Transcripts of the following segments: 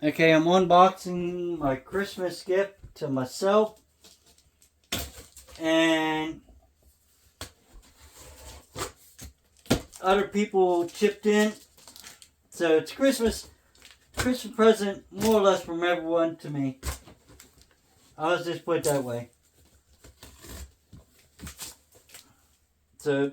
Okay, I'm unboxing my Christmas gift to myself. And other people chipped in. So it's Christmas present more or less from everyone to me. I'll just put it that way. So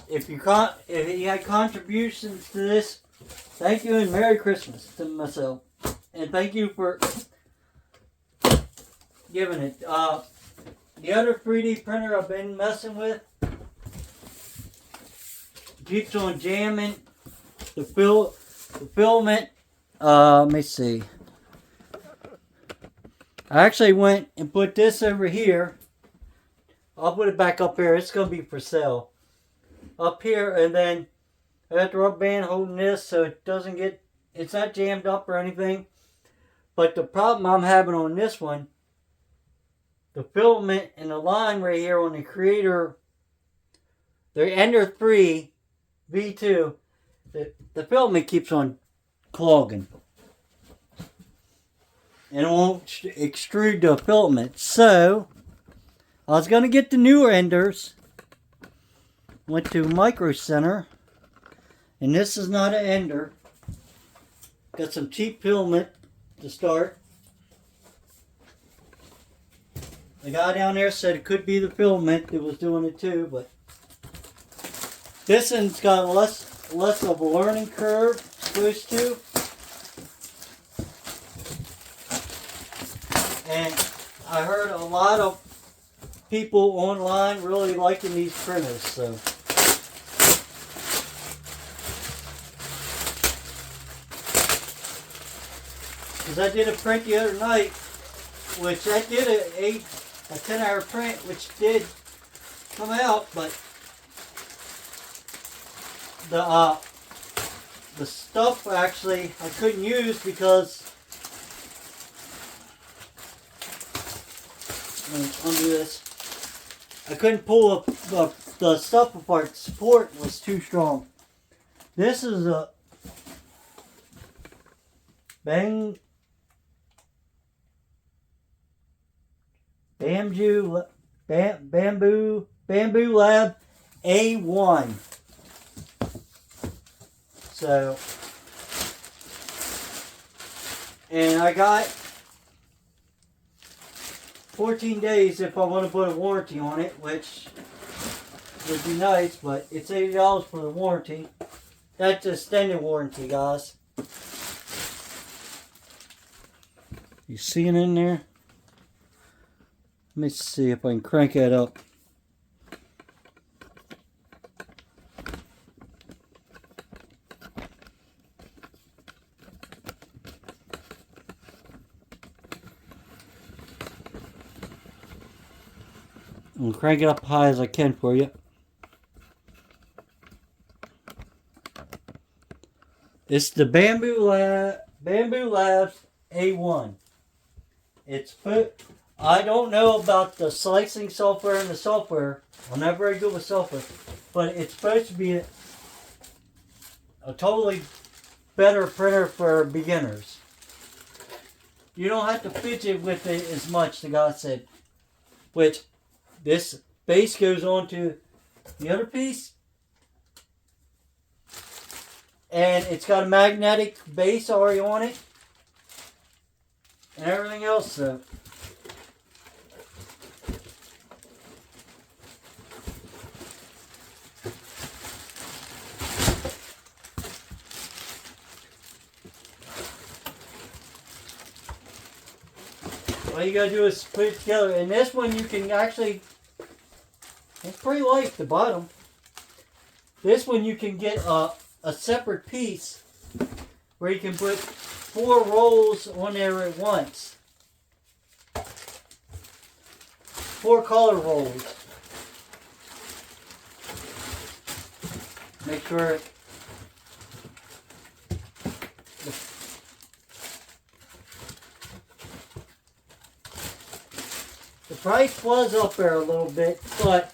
if you had contributions to this, thank you and Merry Christmas to myself. And thank you for giving it. The other 3D printer I've been messing with keeps on jamming. The filament. Let me see. I actually went and put this over here. I'll put it back up here. It's going to be for sale. Up here, and then I got the rubber band holding this so it doesn't get, it's not jammed up or anything. But the problem I'm having on this one, the filament and the line right here on the Creator, the Ender 3 V2, the filament keeps on clogging. And it won't extrude the filament. So, I was going to get the newer Enders. Went to Micro Center. And this is not an Ender. Got some cheap filament to start. The guy down there said it could be the filament that was doing it too, but this one's got less of a learning curve, supposed to. And I heard a lot of people online really liking these printers, so. Because I did a print the other night, which I did a 10-hour print, which did come out, but the stuff actually I couldn't use because, let me undo this, I couldn't pull the stuff apart. The support was too strong. This is a Bambu Lab A1. So, and I got 14 days if I want to put a warranty on it, which would be nice, but it's $80 for the warranty. That's extended warranty, guys. You see it in there? Let me see if I can crank it up. I'm going to crank it up high as I can for you. It's the Bambu Labs A1. It's put. I don't know about the slicing software and the software. I'm not very good with software, but it's supposed to be a totally better printer for beginners. You don't have to fidget with it as much, the guy said. Which, this base goes on to the other piece. And it's got a magnetic base already on it. And everything else, so. All you gotta do is put it together. And this one you can actually, it's pretty light at the bottom. This one you can get a separate piece where you can put 4 rolls on there at once. 4 color rolls. Make sure the price was up there a little bit, but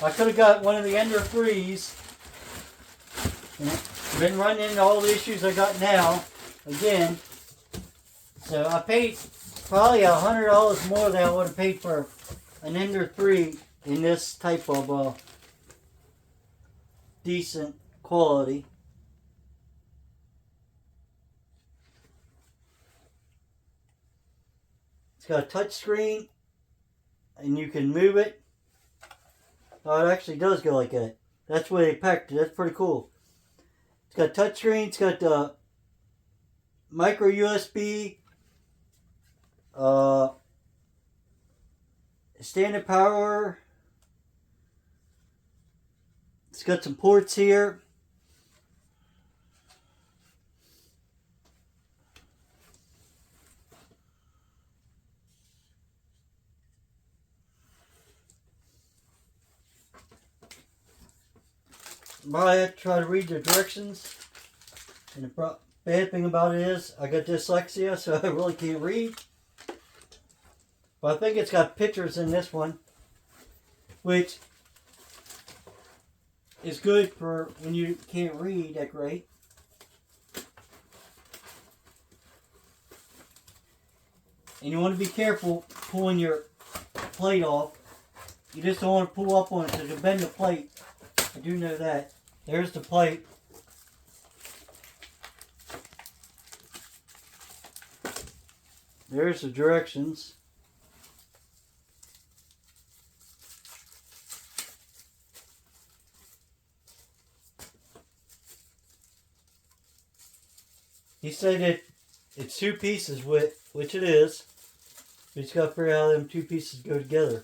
I could have got one of the Ender 3s And I've been running into all the issues I got now again. So I paid probably $100 more than I would have paid for an Ender 3 in this type of decent quality. It's got a touch screen and you can move it. Oh, it actually does go like that. That's where they packed it. That's pretty cool. It's got touch screen. It's got the micro USB, standard power. It's got some ports here. I have to try to read the directions. And the bad thing about it is I got dyslexia, so I really can't read. But I think it's got pictures in this one, which is good for when you can't read that great. And you want to be careful pulling your plate off. You just don't want to pull up on it because you bend the plate. I do know that. There's the plate. There's the directions. He said it's two pieces, which it is. You just got to figure out how them two pieces go together.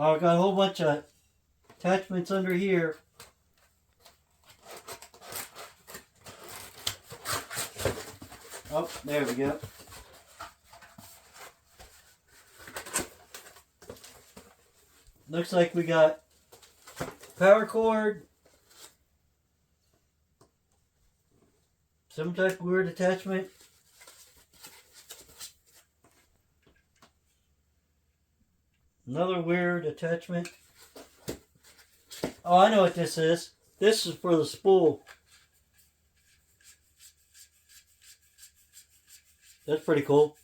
Oh, I got a whole bunch of attachments under here. Oh, there we go. Looks like we got power cord, some type of weird attachment. Another weird attachment. Oh, I know what this is. This is for the spool. That's pretty cool.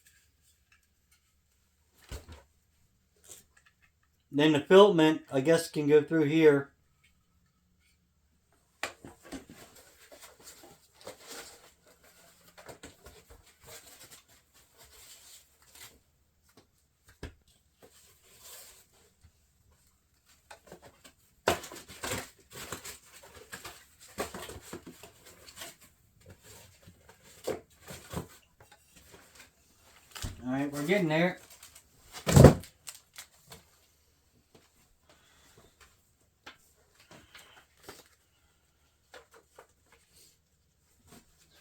Then the filament, I guess, can go through here. Alright, we're getting there.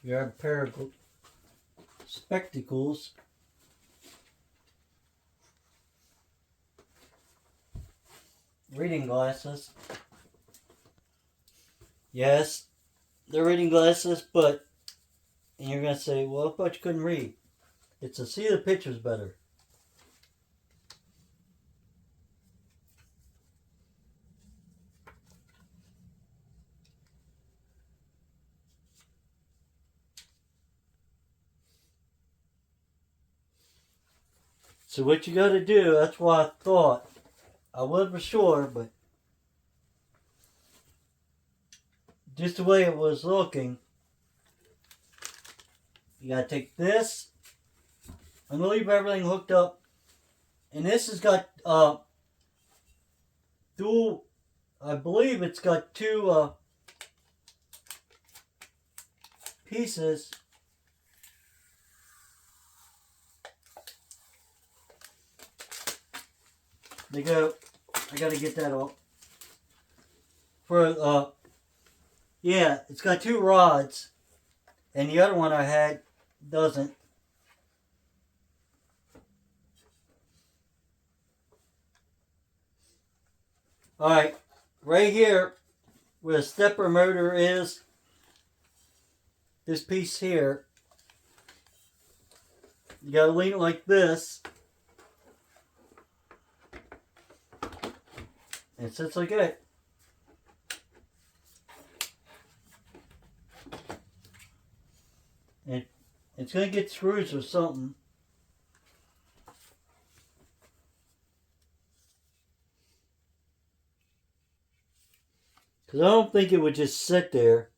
You have a pair of spectacles. Reading glasses. Yes, they're reading glasses, but and you're going to say, well, I thought you couldn't read. It's to see the pictures better. So what you got to do, that's why I thought. I wasn't for sure, but just the way it was looking, you got to take this and leave everything hooked up. And this has got dual, I believe it's got two pieces. They go, I gotta get that off. For, yeah, it's got two rods, and the other one I had doesn't. Alright, right here, where the stepper motor is, this piece here, you gotta lean it like this. And it sits like that. And it's gonna get screws or something. Because I don't think it would just sit there.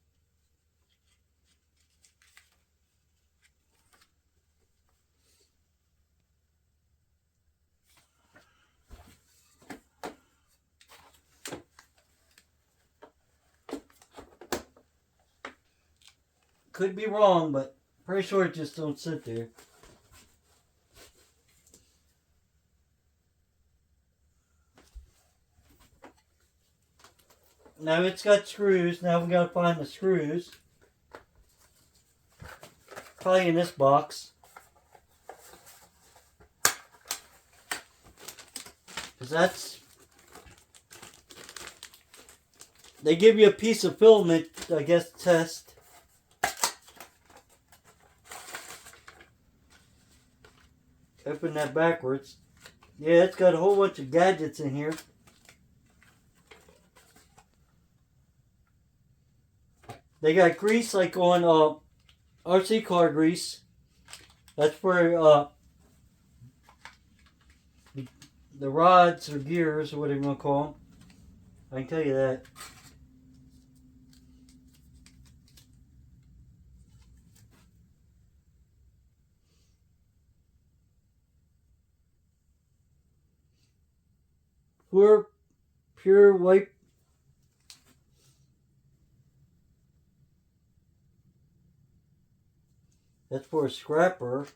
Could be wrong, but pretty sure it just don't sit there. Now it's got screws. Now we gotta find the screws. Probably in this box. Because that's... They give you a piece of filament, I guess, to test. Open that backwards. Yeah, it's got a whole bunch of gadgets in here. They got grease like on RC car grease. That's where the rods or gears or whatever you want to call them. I can tell you that. Pure white. That's for a scrapper.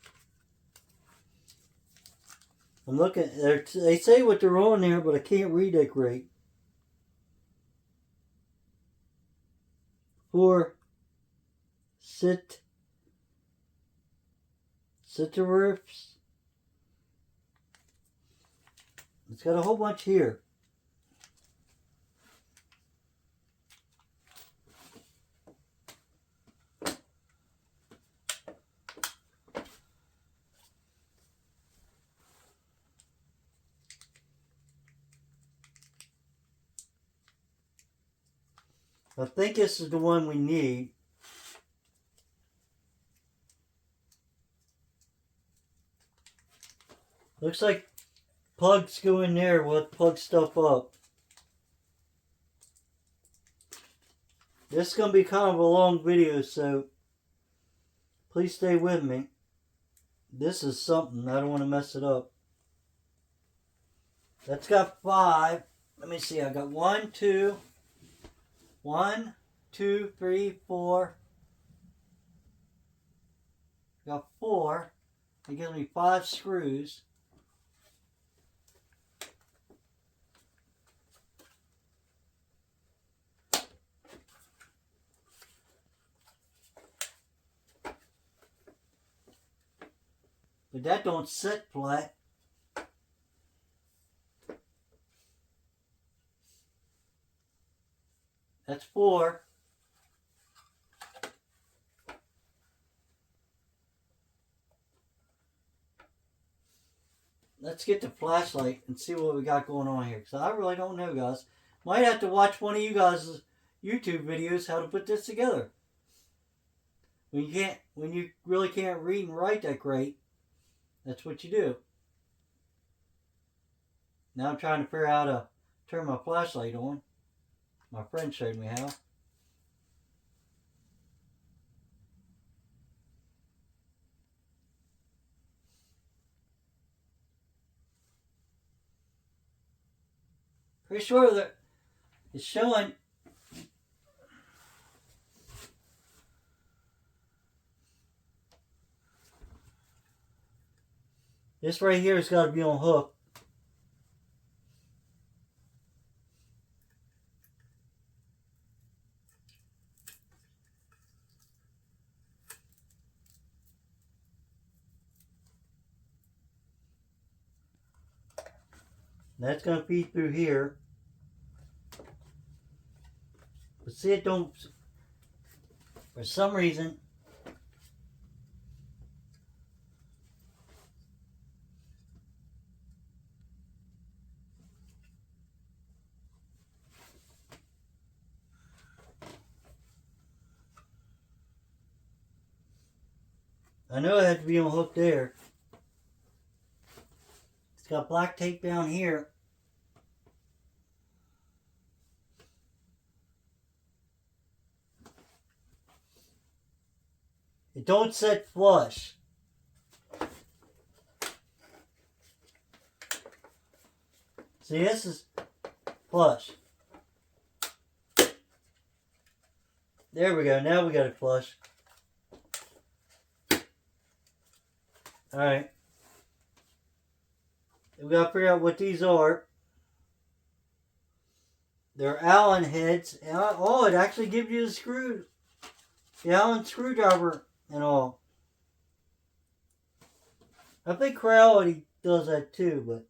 I'm looking. They say what they're on there, but I can't read that great. For citrus. It's got a whole bunch here. I think this is the one we need. Looks like plugs go in there. We'll plug stuff up. This is going to be kind of a long video, so please stay with me. This is something. I don't want to mess it up. That's got 5. Let me see. I got 1, 2, 3, 4. Got 4. It gives me 5 screws. But that don't sit flat. That's 4. Let's get the flashlight and see what we got going on here. Because I really don't know, guys. Might have to watch one of you guys' YouTube videos how to put this together. When you really can't read and write that great, that's what you do. Now I'm trying to figure out how to turn my flashlight on. My friend showed me how. Pretty sure that it's showing. This right here has got to be on hook. That's going to feed through here. But see, it don't, for some reason, I know it had to be on hook there. It's got black tape down here. It don't set flush. See, this is flush. There we go. Now we got it flush. Alright. We got to figure out what these are. They're Allen heads. Oh, it actually gives you the screw. The Allen screwdriver and all. I think Creality does that too, but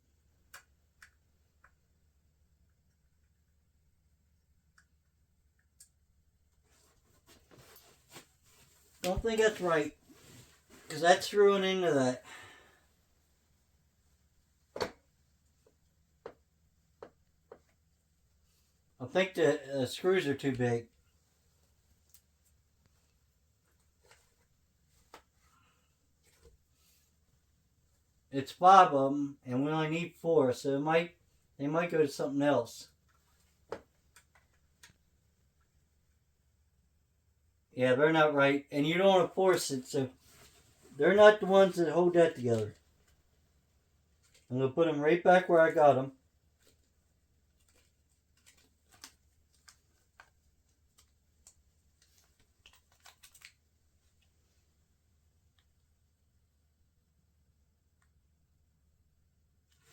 don't think that's right. Because that's screwing into that. I think the screws are too big. It's 5 of them, and we only need 4, so they might go to something else. Yeah, they're not right, and you don't want to force it, so they're not the ones that hold that together. I'm going to put them right back where I got them.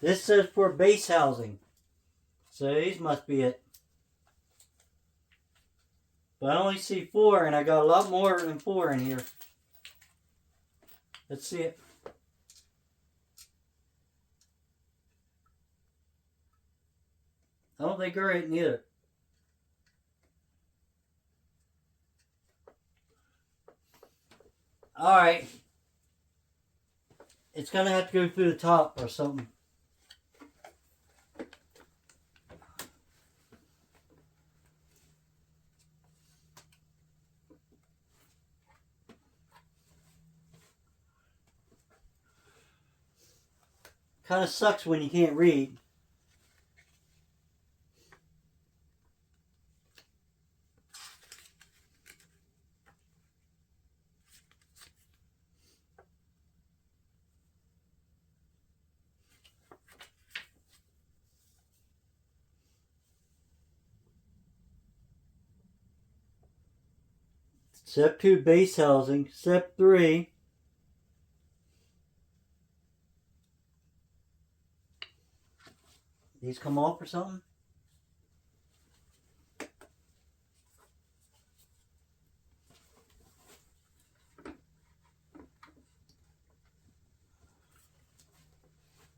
This says for base housing. So these must be it. But I only see 4, and I got a lot more than 4 in here. Let's see it. I don't think they're right neither. Alright. It's going to have to go through the top or something. Kind of sucks when you can't read. Step 2, base housing. Step 3, these come off or something?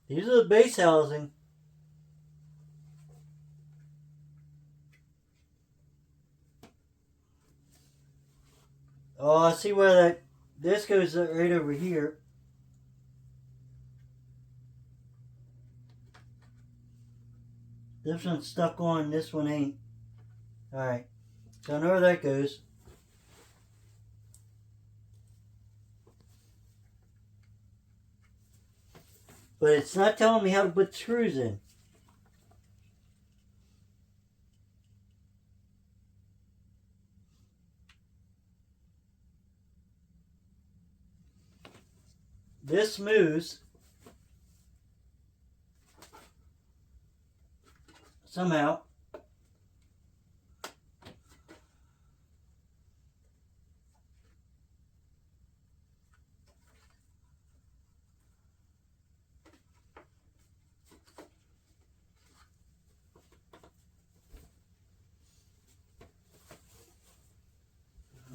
These are the base housing. Oh, I see where this goes right over here. This one's stuck on, this one ain't. Alright, so I know where that goes. But it's not telling me how to put screws in. This moves somehow.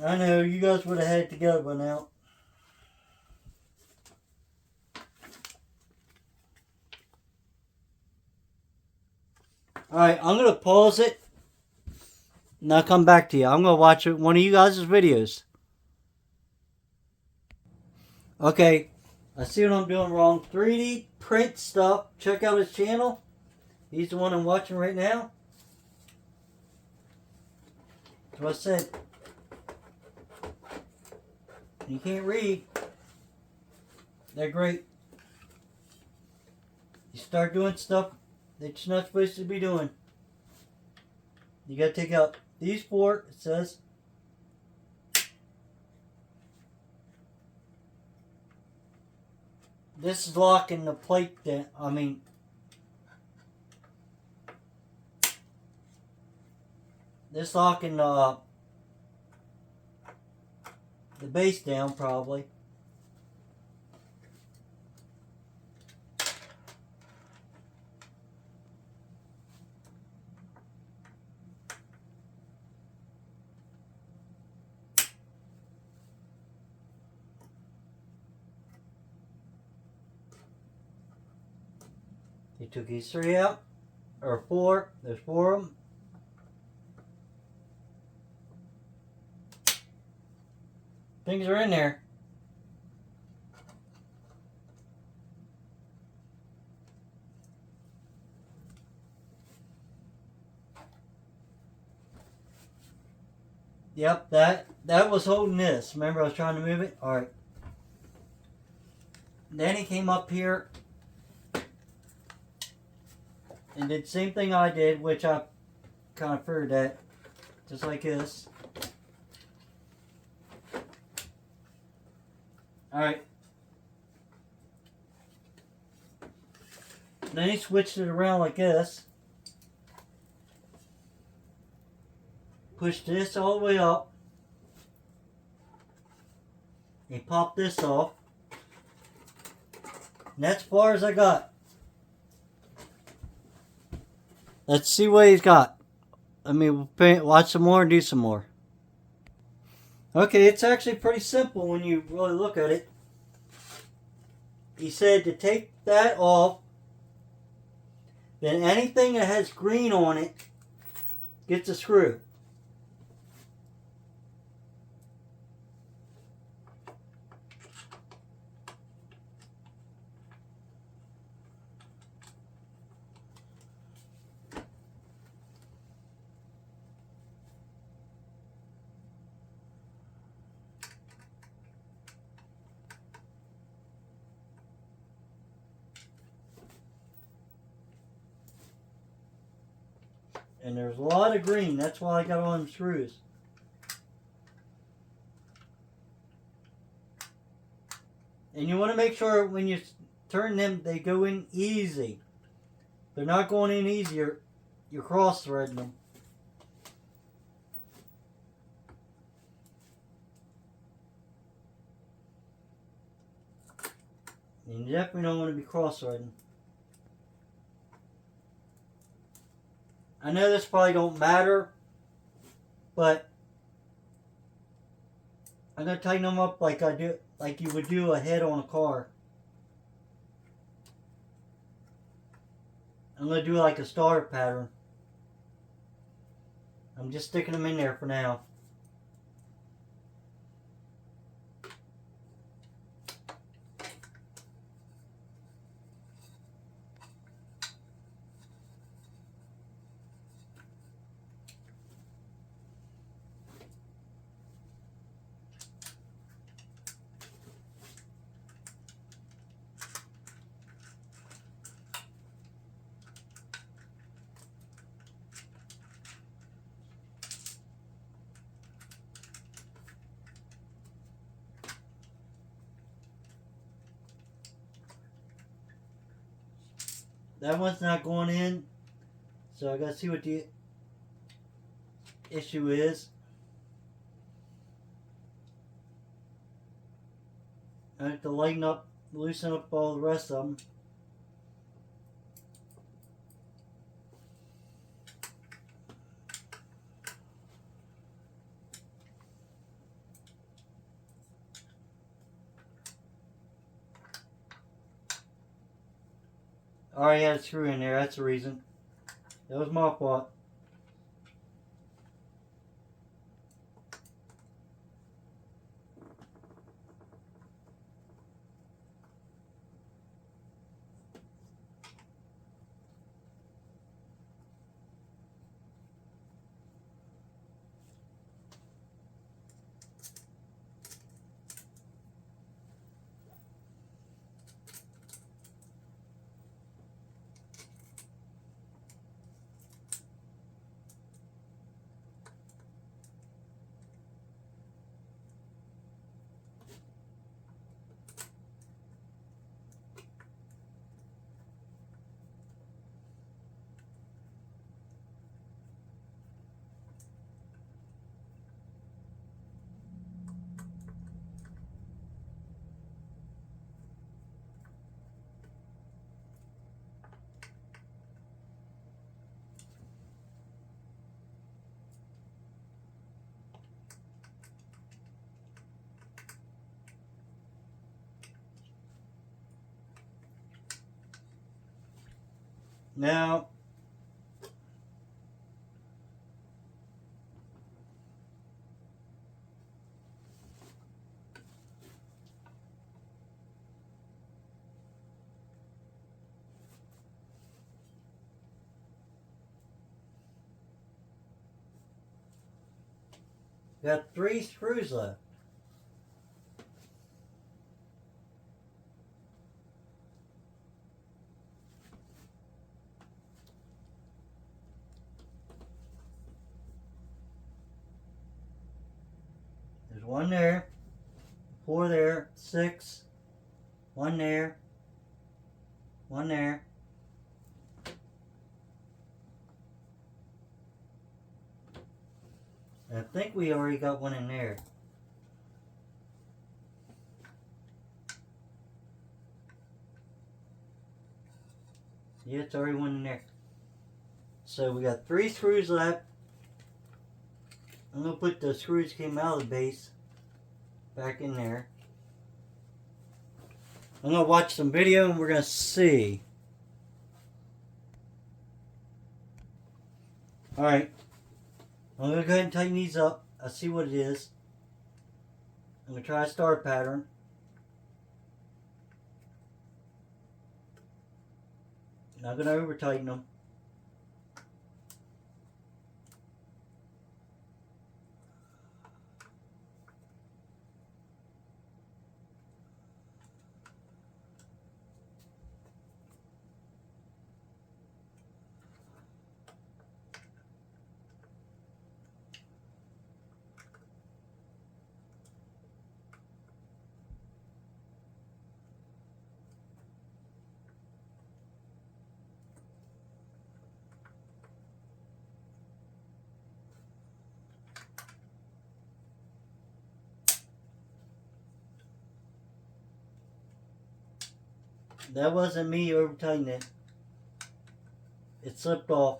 I know, you guys would have had it together by now. Alright, I'm going to pause it. And I'll come back to you. I'm going to watch one of you guys' videos. Okay, I see what I'm doing wrong. 3D print stuff. Check out his channel. He's the one I'm watching right now. That's what I said. You can't read. They're great. You start doing stuff that you're not supposed to be doing. You gotta take out these four, it says. This is locking the plate down. This locking the base down probably. You took these three out, or four. There's four of them. Things are in there. Yep, that was holding this. Remember I was trying to move it? Alright. Then he came up here and did the same thing I did, which I kind of figured that. Just like this. Alright. Then he switched it around like this. Push this all the way up. And pop this off. And that's as far as I got. Let's see what he's got. Let me watch some more and do some more. Okay, it's actually pretty simple when you really look at it. He said to take that off. Then anything that has green on it gets a screw. And there's a lot of green. That's why I got all them screws. And you want to make sure when you turn them, they go in easy. If they're not going in easier, you're cross-threading them. And you definitely don't want to be cross-threading. I know this probably don't matter, but I'm gonna tighten them up like you would do a head on a car. I'm gonna do like a star pattern. I'm just sticking them in there for now. That one's not going in, so I gotta see what the issue is. I have to loosen up all the rest of them. I already had a screw in there, that's the reason. That was my fault. Now, got 3 screws left. There's 1 there, 4 there, 6, 1 there, 1 there. And I think we already got 1 in there. Yeah, it's already 1 in there. So we got 3 screws left. I'm going to put the screws that came out of the base back in there. I'm going to watch some video and we're going to see. Alright. I'm going to go ahead and tighten these up. I'll see what it is. I'm going to try a star pattern. Not going to over tighten them. That wasn't me over tightening it. It slipped off.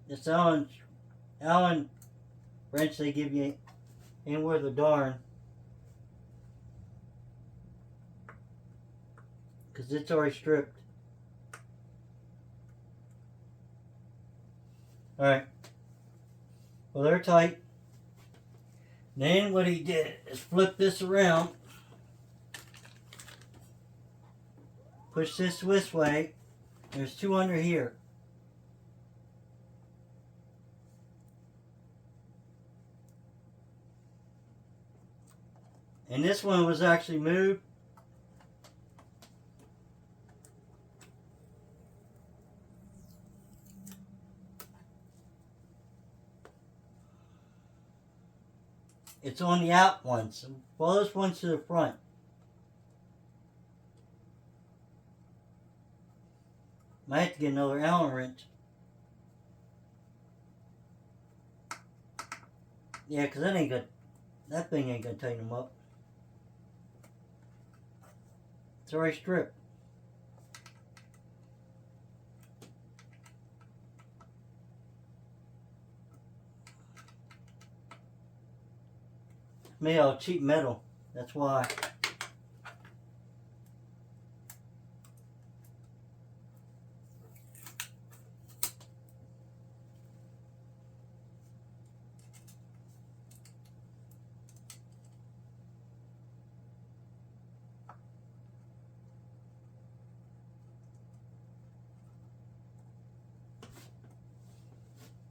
This Allen wrench they give you ain't worth a darn. Because it's already stripped. Alright. Well, they're tight. Then what he did is flip this around. Push this way. There's 2 under here. And this one was actually moved. It's on the out ones. Well, this one's to the front. Might have to get another Allen wrench. Yeah, because that thing ain't gonna tighten them up. It's already stripped. Made out of cheap metal. That's why.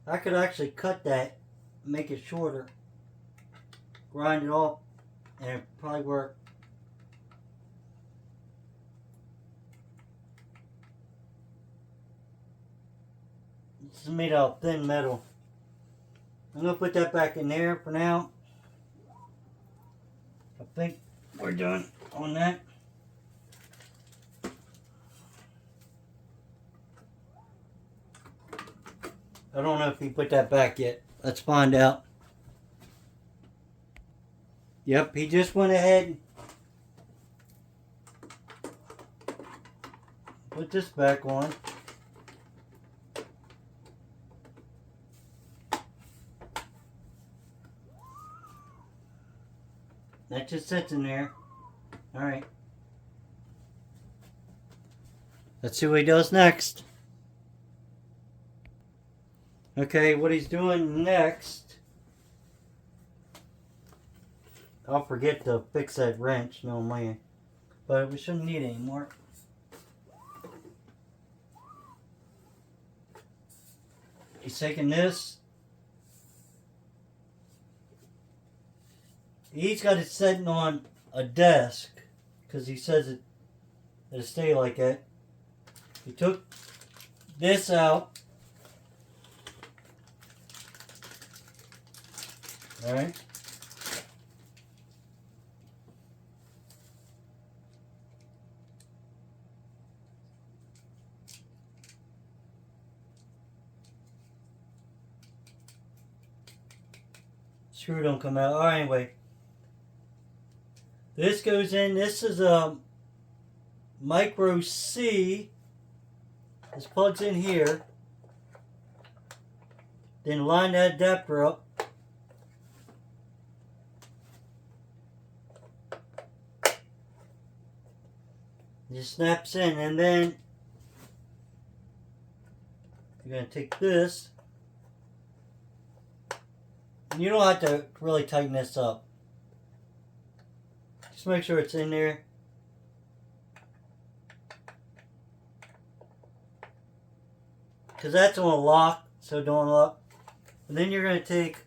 I could actually cut that, make it shorter, grind it off, and it'd probably work. This is made out of thin metal. I'm going to put that back in there for now. I think we're done on that. I don't know if he put that back yet. Let's find out. Yep, he just went ahead and put this back on. That just sits in there. Alright. Let's see what he does next. Okay, what he's doing next. I'll forget to fix that wrench, no man. But we shouldn't need it anymore. He's taking this. He's got it sitting on a desk because he says it'll stay like that. He took this out. Alright. Screw don't come out. Alright, anyway. This goes in. This is a micro C. This plugs in here. Then line that adapter up. It just snaps in, and then you're going to take this. And you don't have to really tighten this up. Just make sure it's in there. Because that's on a lock, so don't lock. And then you're going to take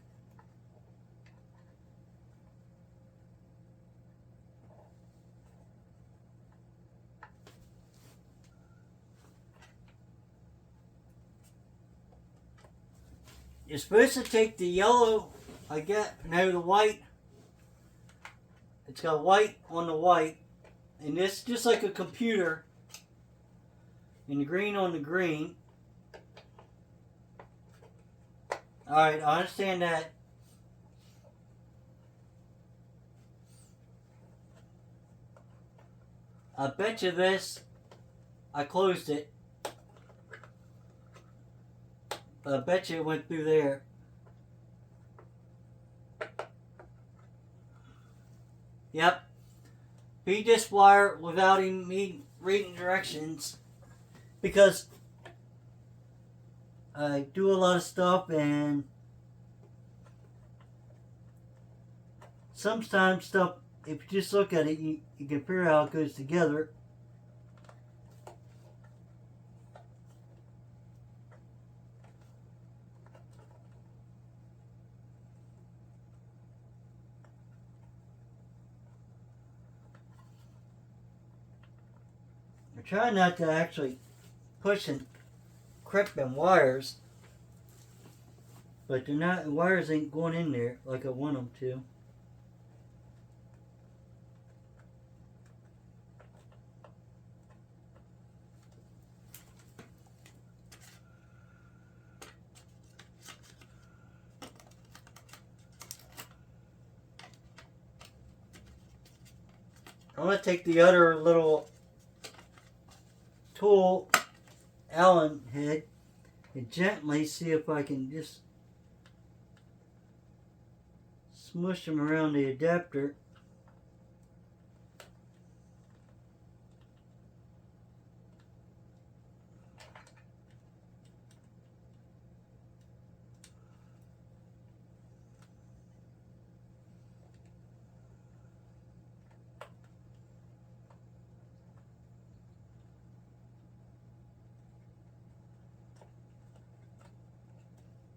you're supposed to take the yellow, the white. It's got white on the white. And this just like a computer. And the green on the green. Alright, I understand that. I bet you this, I closed it. But I bet you it went through there. Yep. Feed this wire without even me reading directions. Because I do a lot of stuff and sometimes stuff, if you just look at it, you can figure out how it goes together. I try not to actually push and crimp them wires, but the wires ain't going in there like I want them to. I'm going to take the other little tool, Allen head, and gently see if I can just smush them around the adapter.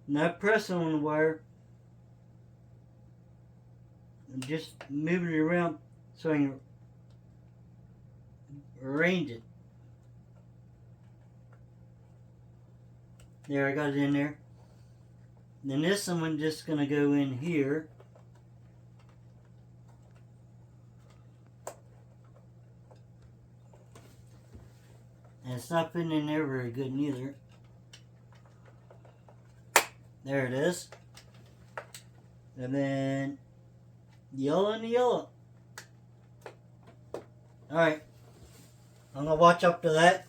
Not pressing on the wire. I'm just moving it around so I can arrange it. There, I got it in there. Then this one I'm just going to go in here. And it's not fitting in there very good neither. There it is. And then yellow and the yellow. Alright. I'm going to watch up to that.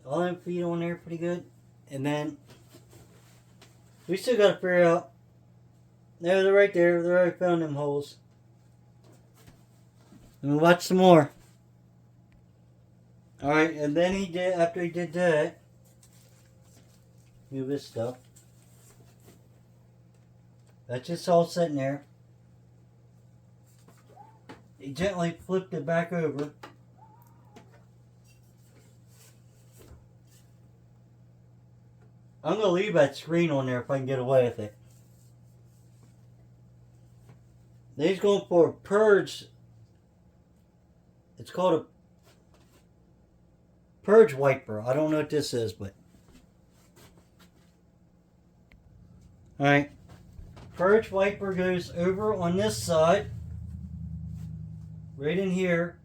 All them feet on there pretty good. And then we still got to figure out. There, they're right there. They already found them holes. Let me watch some more. Alright, and then he did, after he did that, move this stuff. That's just all sitting there. He gently flipped it back over. I'm going to leave that screen on there if I can get away with it. Then he's going for a purge. It's called a purge wiper. I don't know what this is, but. Alright. Purge wiper goes over on this side. Right in here.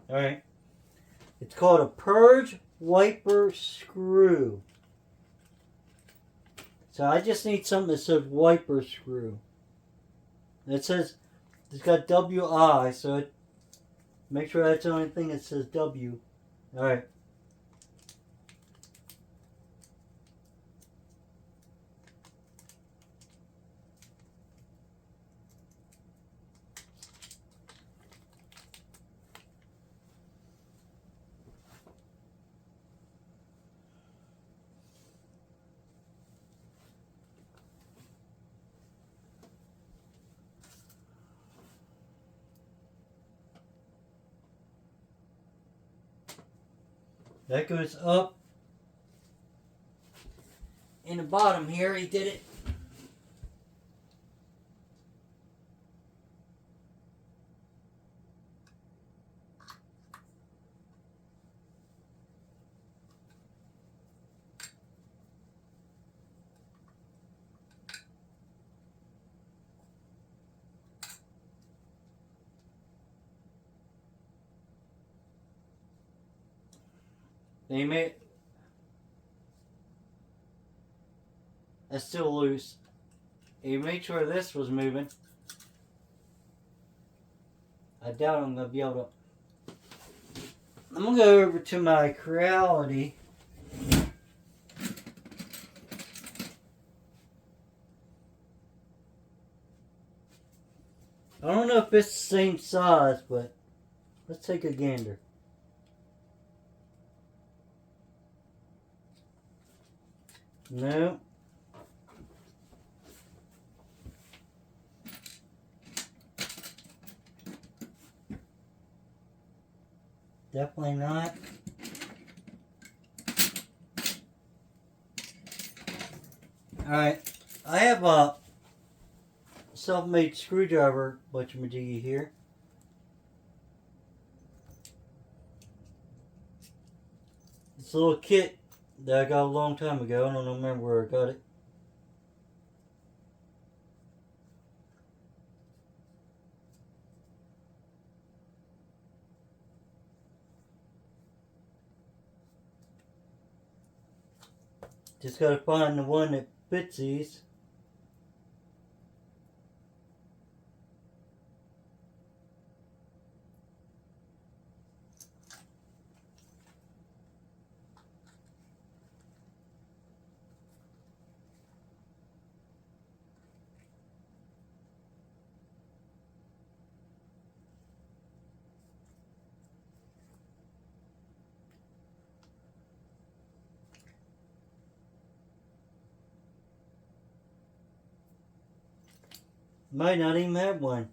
Alright. It's called a purge wiper screw. So I just need something that says wiper screw. And it says, it's got WI, so make sure that's the only thing that says W. Alright. That goes up. In the bottom here, he did it. They made. That's still loose. He made sure this was moving. I doubt I'm going to be able to. I'm going to go over to my Creality. I don't know if it's the same size, but let's take a gander. No. Definitely not. Alright. I have a self-made screwdriver butchamajiggy here. It's a little kit that I got a long time ago. I don't remember where I got it. Just gotta find the one that fits these. Might not even have one.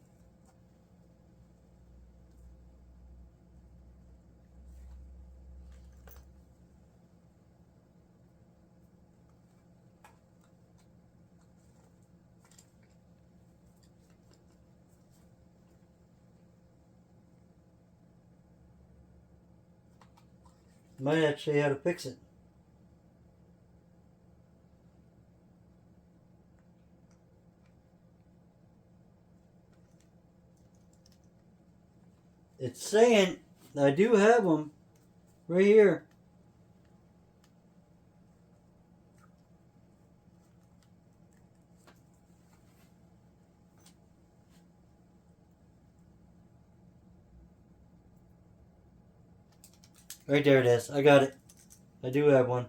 Might actually have to fix it. It's saying I do have them right here. Right there it is. I got it. I do have one.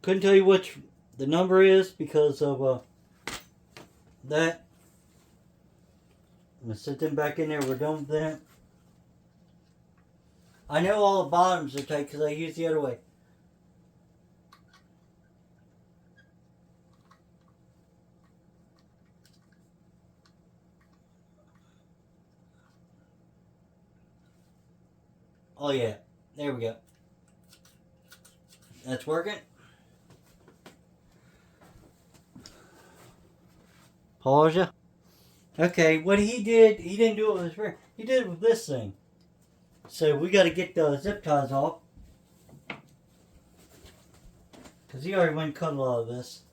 Couldn't tell you which the number is because of that. I'm going to set them back in there. We're done with that. I know all the bottoms are tight because I use the other way. Oh yeah, there we go. That's working. Pause ya. Okay, what he didn't do it with his rear. He did it with this thing. So we got to get the zip ties off. Because he already went and cut a lot of this.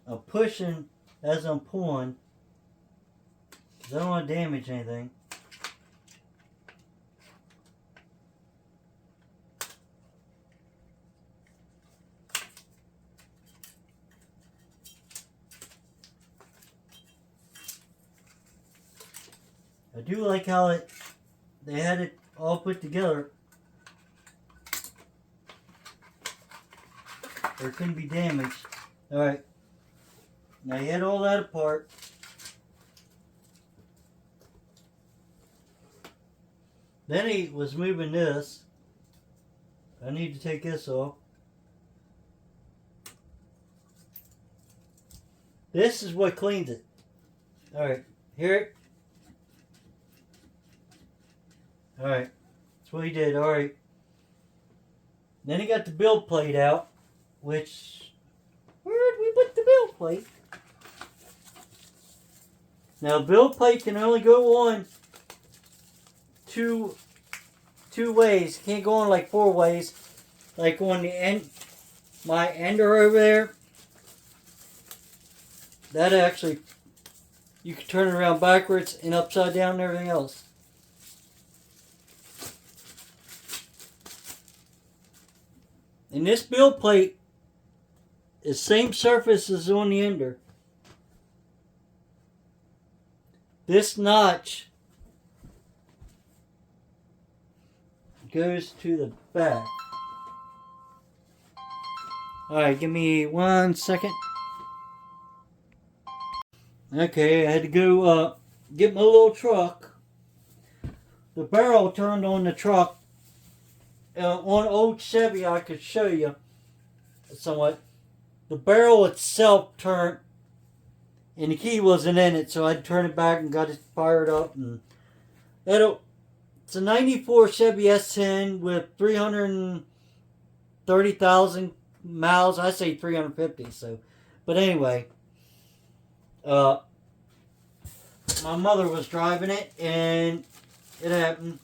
I'm pushing as I'm pulling. Because I don't want to damage anything. I do like how they had it all put together. Or it couldn't be damaged. Alright. Now you had all that apart. Then he was moving this. I need to take this off. This is what cleans it. Alright. Hear it? Alright. That's what he did. Alright. Then he got the build plate out. Which... Where did we put the build plate? Now, build plate can only go on two ways. Can't go on like 4 ways. Like on the end, my ender over there. That actually, you can turn it around backwards and upside down and everything else. And this build plate is same surface as on the ender. This notch goes to the back. Alright, give me 1 second. Okay, I had to go get my little truck. The barrel turned on the truck. On old Chevy, I could show you somewhat. The barrel itself turned, and the key wasn't in it, so I had to turn it back and got it fired up. And it's a 94 Chevy S10 with 330,000 miles. I say 350, so. But anyway, my mother was driving it, and it happened.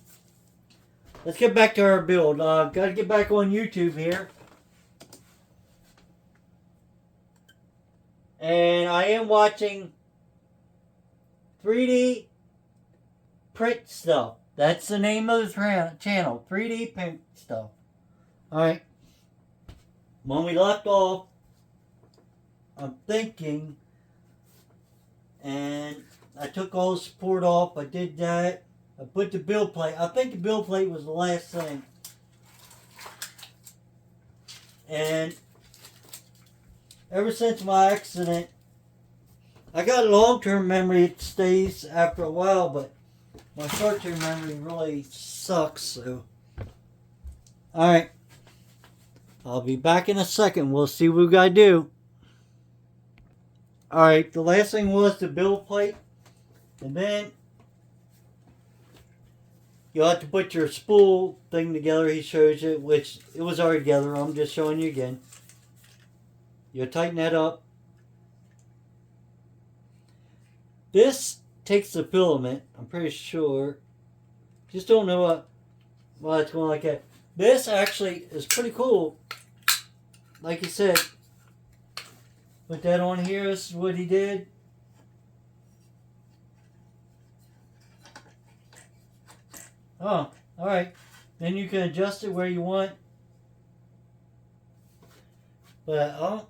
Let's get back to our build. Got to get back on YouTube here. And I am watching 3D print stuff. That's the name of the channel. 3D print stuff. Alright. When we left off, I'm thinking, and I took all the support off. I did that. I put the build plate. I think the build plate was the last thing. And ever since my accident, I got long-term memory. It stays after a while, but my short-term memory really sucks. So, alright. I'll be back in a second. We'll see what we gotta do. Alright, the last thing was the build plate. And then you'll have to put your spool thing together. He shows you, which it was already together. I'm just showing you again. You'll tighten that up. This takes the filament, I'm pretty sure. Just don't know why it's going like that. This actually is pretty cool. Like you said, put that on here. This is what he did. Oh, alright. Then you can adjust it where you want. But, oh.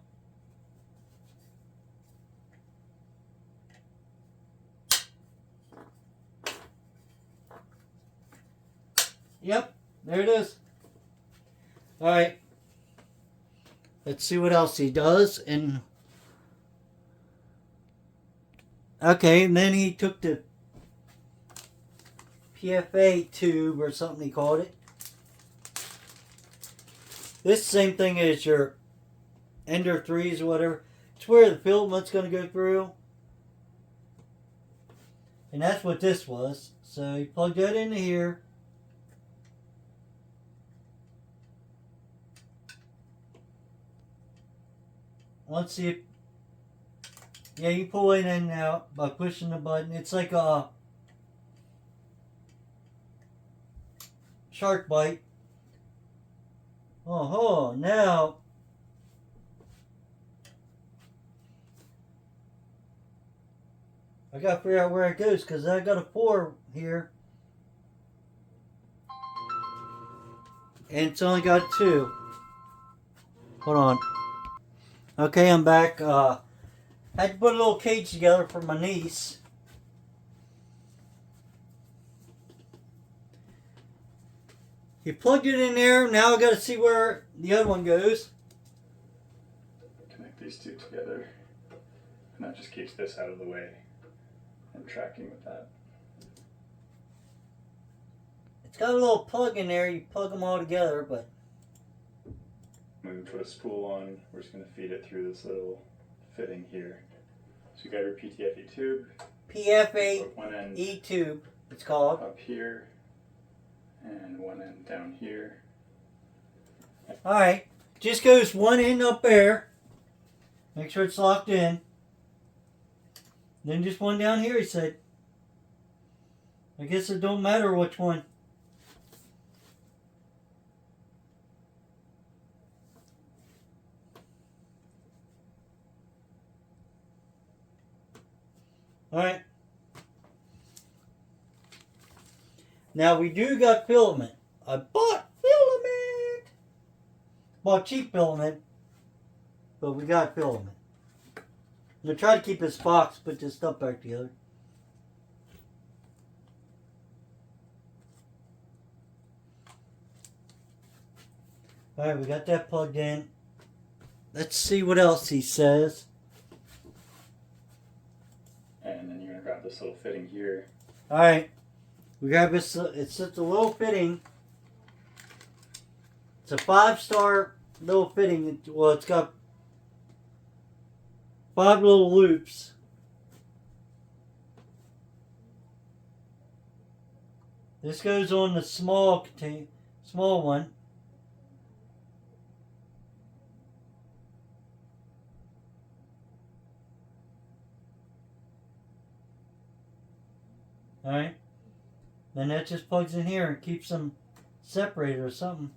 Yep, there it is. Alright. Let's see what else he does. And okay, and then he took the PFA tube or something he called it. This same thing as your Ender 3s or whatever. It's where the filament's going to go through. And that's what this was. So you plug that into here. Once you, yeah, you pull it in and out by pushing the button. It's like a shark bite. Oh, now I gotta figure out where it goes because I got a 4 here. And it's only got 2. Hold on. Okay, I'm back. I had to put a little cage together for my niece. You plugged it in there. Now I got to see where the other one goes. Connect these two together, and that just keeps this out of the way and tracking with that. It's got a little plug in there. You plug them all together, but When we put a spool on, we're just going to feed it through this little fitting here. So you got your PTFE tube. PFA One end E tube, it's called. up here, and one end down here. Alright, just goes one end up there. Make sure it's locked in. Then just one down here, he said. I guess it don't matter which one. Alright. Now we do got filament. I bought filament. Bought cheap filament. But we got filament. I'm going to try to keep this box, put this stuff back together. Alright, we got that plugged in. Let's see what else he says. And then you're going to grab this little fitting here. Alright. We grab this, it's just a little fitting. It's a 5-star little fitting. Well, it's got 5 little loops. This goes on the small one. Alright. Then that just plugs in here and keeps them separated or something.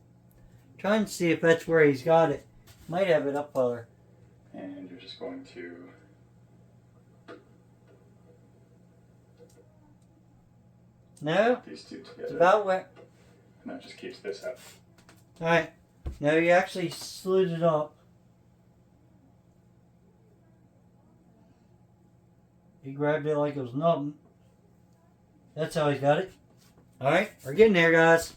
Trying to see if that's where he's got it. Might have it up further. And you're just going to No? these two together. It's about where. And that just keeps this up. Alright. Now you actually slid it up. He grabbed it like it was nothing. That's how he's got it. Alright, we're getting there, guys.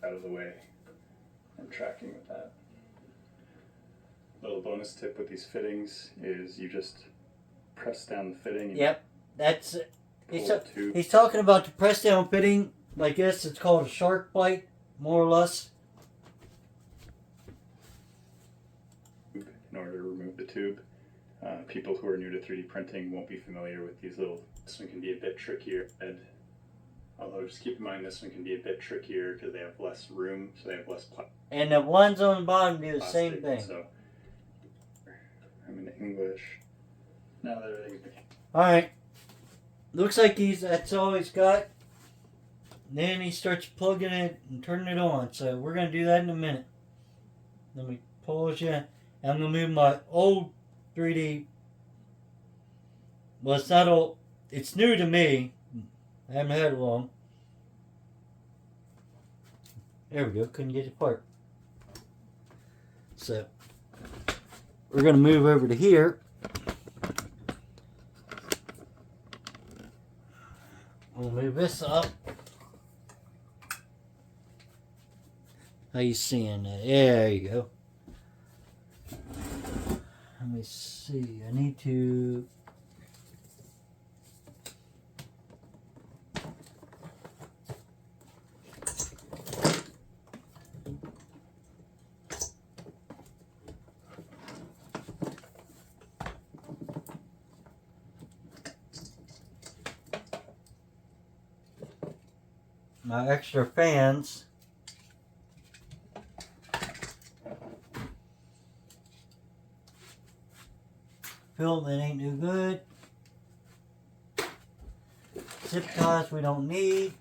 Out of the way and tracking with that. Little bonus tip with these fittings is you just press down the fitting. And Yep, that's it. Pull He's talking about the press down fitting. Like this, it's called a shark bite, more or less. In order to remove the tube. People who are new to 3D printing won't be familiar with these little. This one can be a bit trickier. Although just keep in mind this one can be a bit trickier because they have less room, so they have less plastic. And the ones on the bottom do the same thing. So I'm in English. Now that everything's became. Alright. Looks like that's all he's got. Then he starts plugging it and turning it on. So we're going to do that in a minute. Let me pause you. I'm going to move my old 3D. Well, it's not old. It's new to me. I haven't had it long. There we go. Couldn't get it apart. So we're going to move over to here. We'll move this up. How you seeing that? There you go. Let me see. I need to. My extra fans. Filament ain't no good. Zip ties we don't need.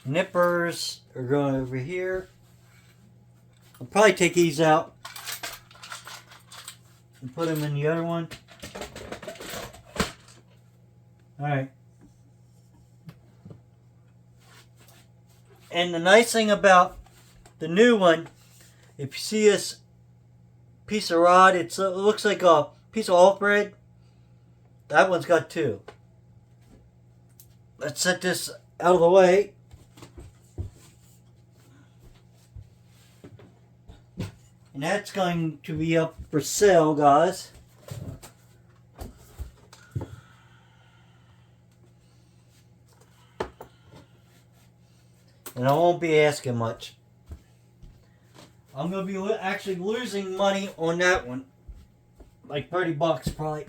Nippers are going over here. I'll probably take these out and put them in the other one. Alright. And the nice thing about the new one, if you see this piece of rod, it looks like a piece of off thread. That one's got two. Let's set this out of the way. And that's going to be up for sale, guys. And I won't be asking much. I'm going to be actually losing money on that one. Like $30 probably.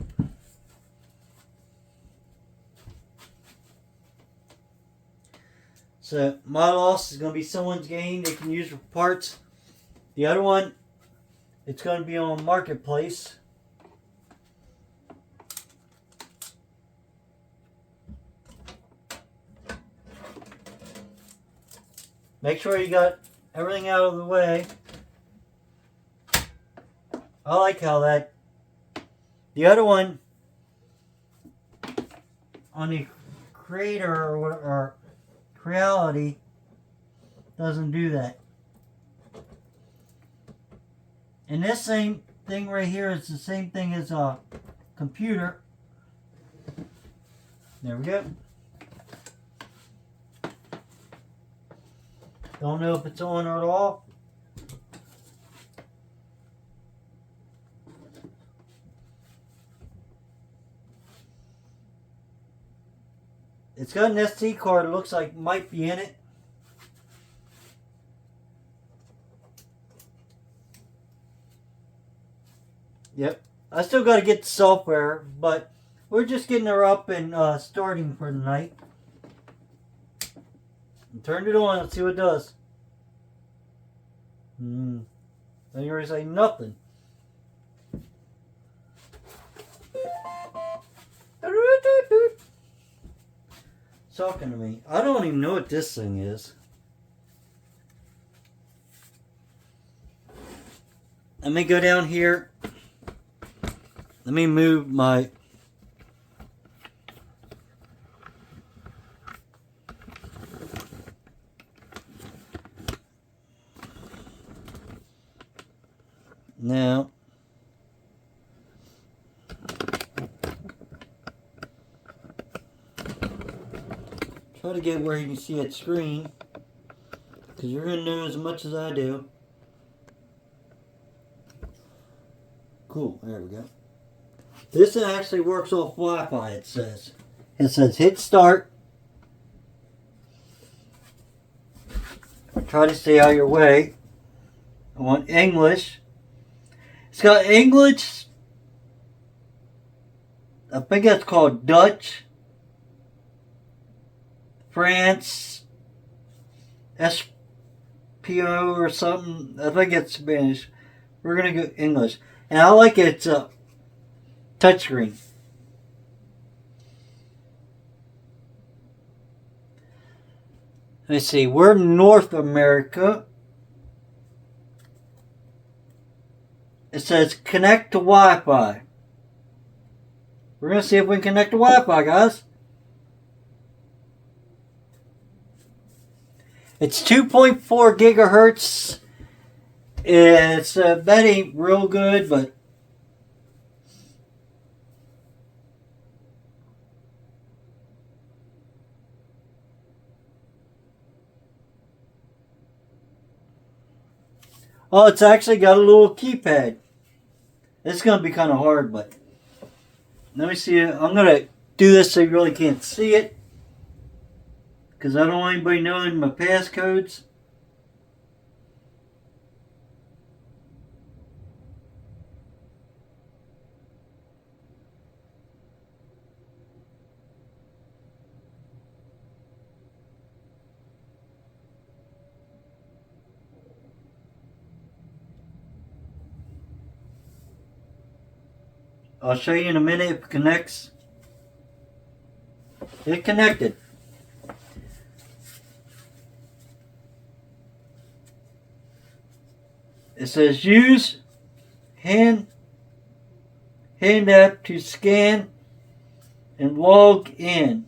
So my loss is going to be someone's gain. They can use for parts. The other one, it's going to be on Marketplace. Make sure you got everything out of the way. I like how that. The other one on the Creator or Creality doesn't do that. And this same thing right here is the same thing as a computer. There we go. Don't know if it's on or off. It's got an SD card. It looks like might be in it. Yep. I still got to get the software, but we're just getting her up and starting for the night. Turned it on. Let's see what it does. Then you're say nothing. It's talking to me. I don't even know what this thing is. Let me go down here. Let me move my now try to get where you can see that screen, because you're going to know as much as I do. Cool, there we go. This actually works off Wi-Fi, it says. It says hit start. Try to stay out of your way. I want English. It's got English. I think that's called Dutch. France. SPO or something. I think it's Spanish. We're going to go English. And I like it. It's a touchscreen. Let's see. We're North America. It says connect to Wi-Fi. We're going to see if we can connect to Wi-Fi, guys. It's 2.4 gigahertz. It's that ain't real good, but oh, it's actually got a little keypad. It's going to be kind of hard, but let me see. I'm going to do this so you really can't see it, because I don't want anybody knowing my passcodes. I'll show you in a minute if it connects. It connected. It says use hand app to scan and log in.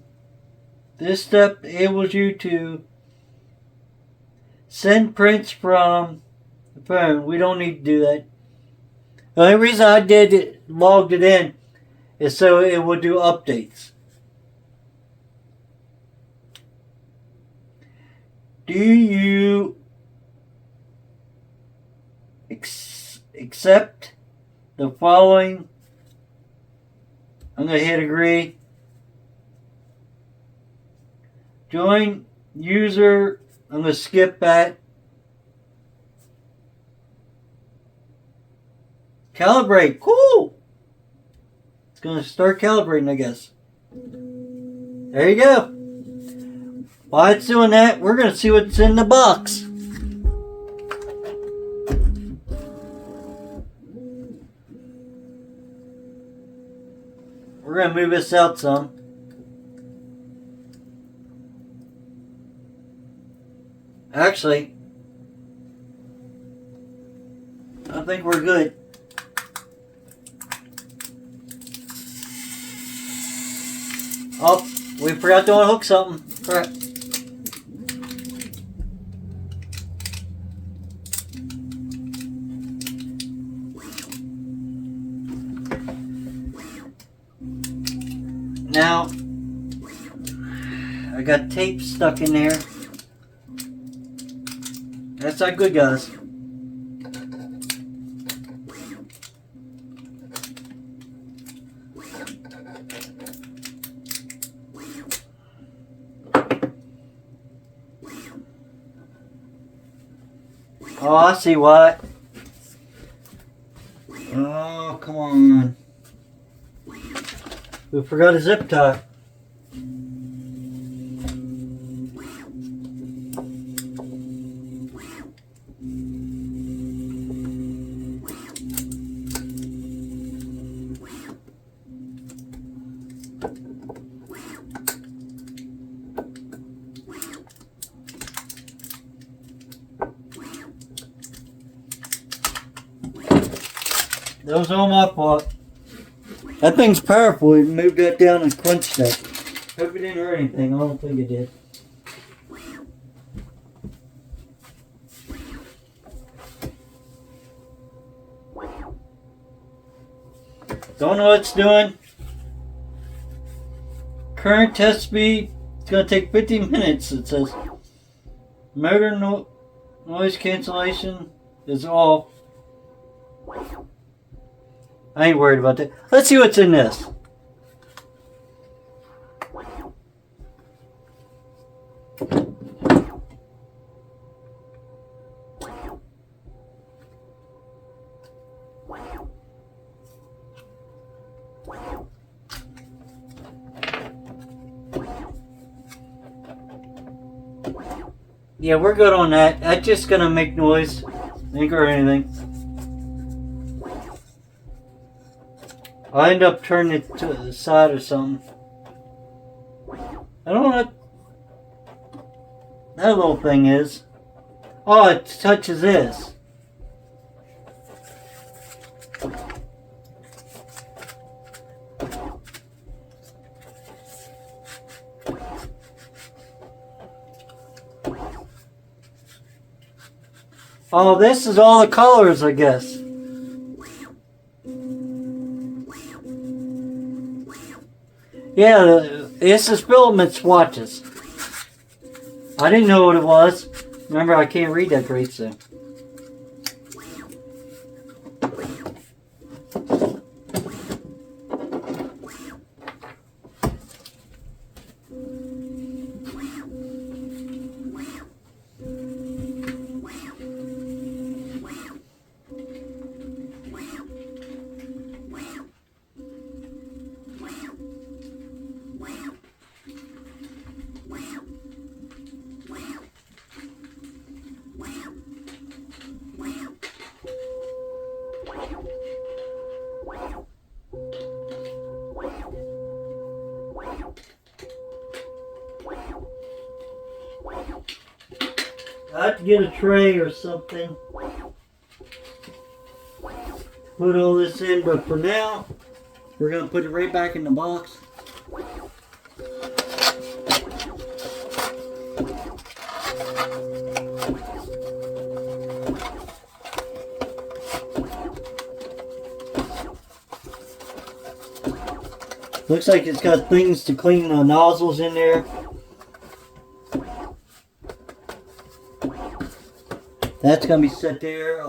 This step enables you to send prints from the phone. We don't need to do that. The only reason I logged it in is so it would do updates. Do you accept the following? I'm going to hit agree. Join user. I'm going to skip that. Calibrate. Cool. It's going to start calibrating, I guess. There you go. While it's doing that, we're going to see what's in the box. We're going to move this out some. Actually, I think we're good. Oh, we forgot to unhook something. Crap. Now, I got tape stuck in there. That's not good, guys. Oh, I see what. Oh, come on. We forgot a zip tie. That was all my fault. That thing's powerful. We moved that down and crunched that. Hope it didn't hurt anything. I don't think it did. Don't know what it's doing. Current test speed. It's going to take 15 minutes, it says. Motor noise cancellation is off. I ain't worried about that. Let's see what's in this. Yeah, we're good on that. That's just gonna make noise. Think or anything. I'll end up turning it to the side or something. I don't know what that little thing is. Oh, it touches this. Oh, this is all the colors, I guess. Yeah, this is filament swatches. I didn't know what it was. Remember, I can't read that great, so. I'd get a tray or something. Put all this in, but for now, we're going to put it right back in the box. Looks like it's got things to clean the nozzles in there. That's going to be set there.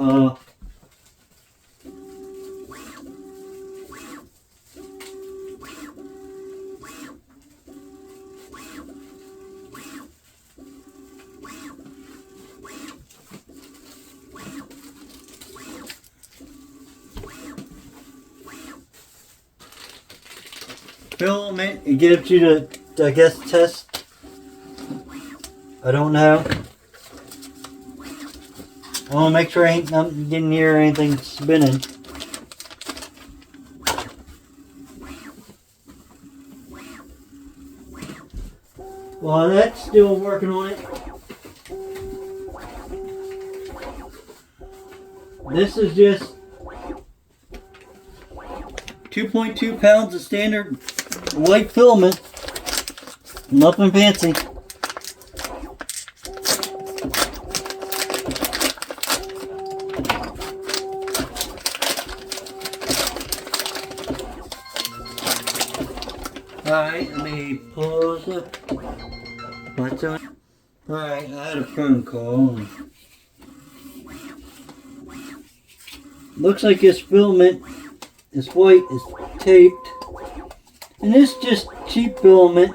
Filament, it gives you to, I guess, test. I don't know. I want to make sure I ain't nothing getting near anything spinning. While that's still working on it, this is just 2.2 pounds of standard white filament. Nothing fancy. Alright, let me pause it. What's on? Alright, I had a phone call. Looks like this filament, this white, is taped. And this is just cheap filament.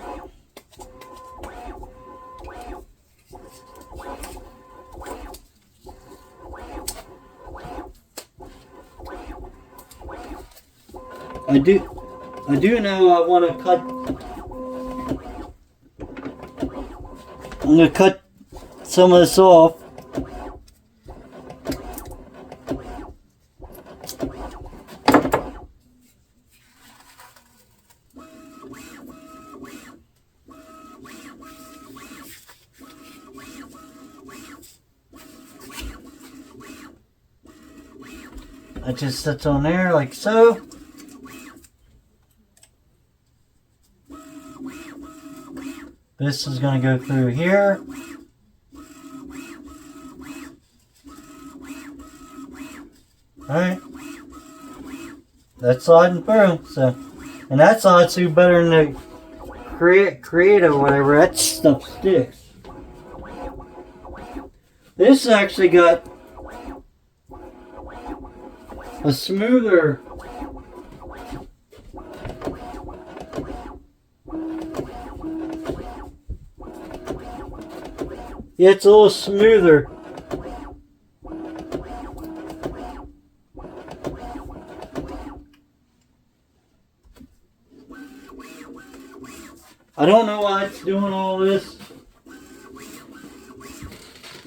I do know I want to cut. I'm going to cut some of this off. That just sits on there like so. This is going to go through here. Alright. That's sliding through. So, and that slides through better than the create or whatever. That stuff sticks. This actually got a smoother yeah, it's a little smoother. I don't know why it's doing all this.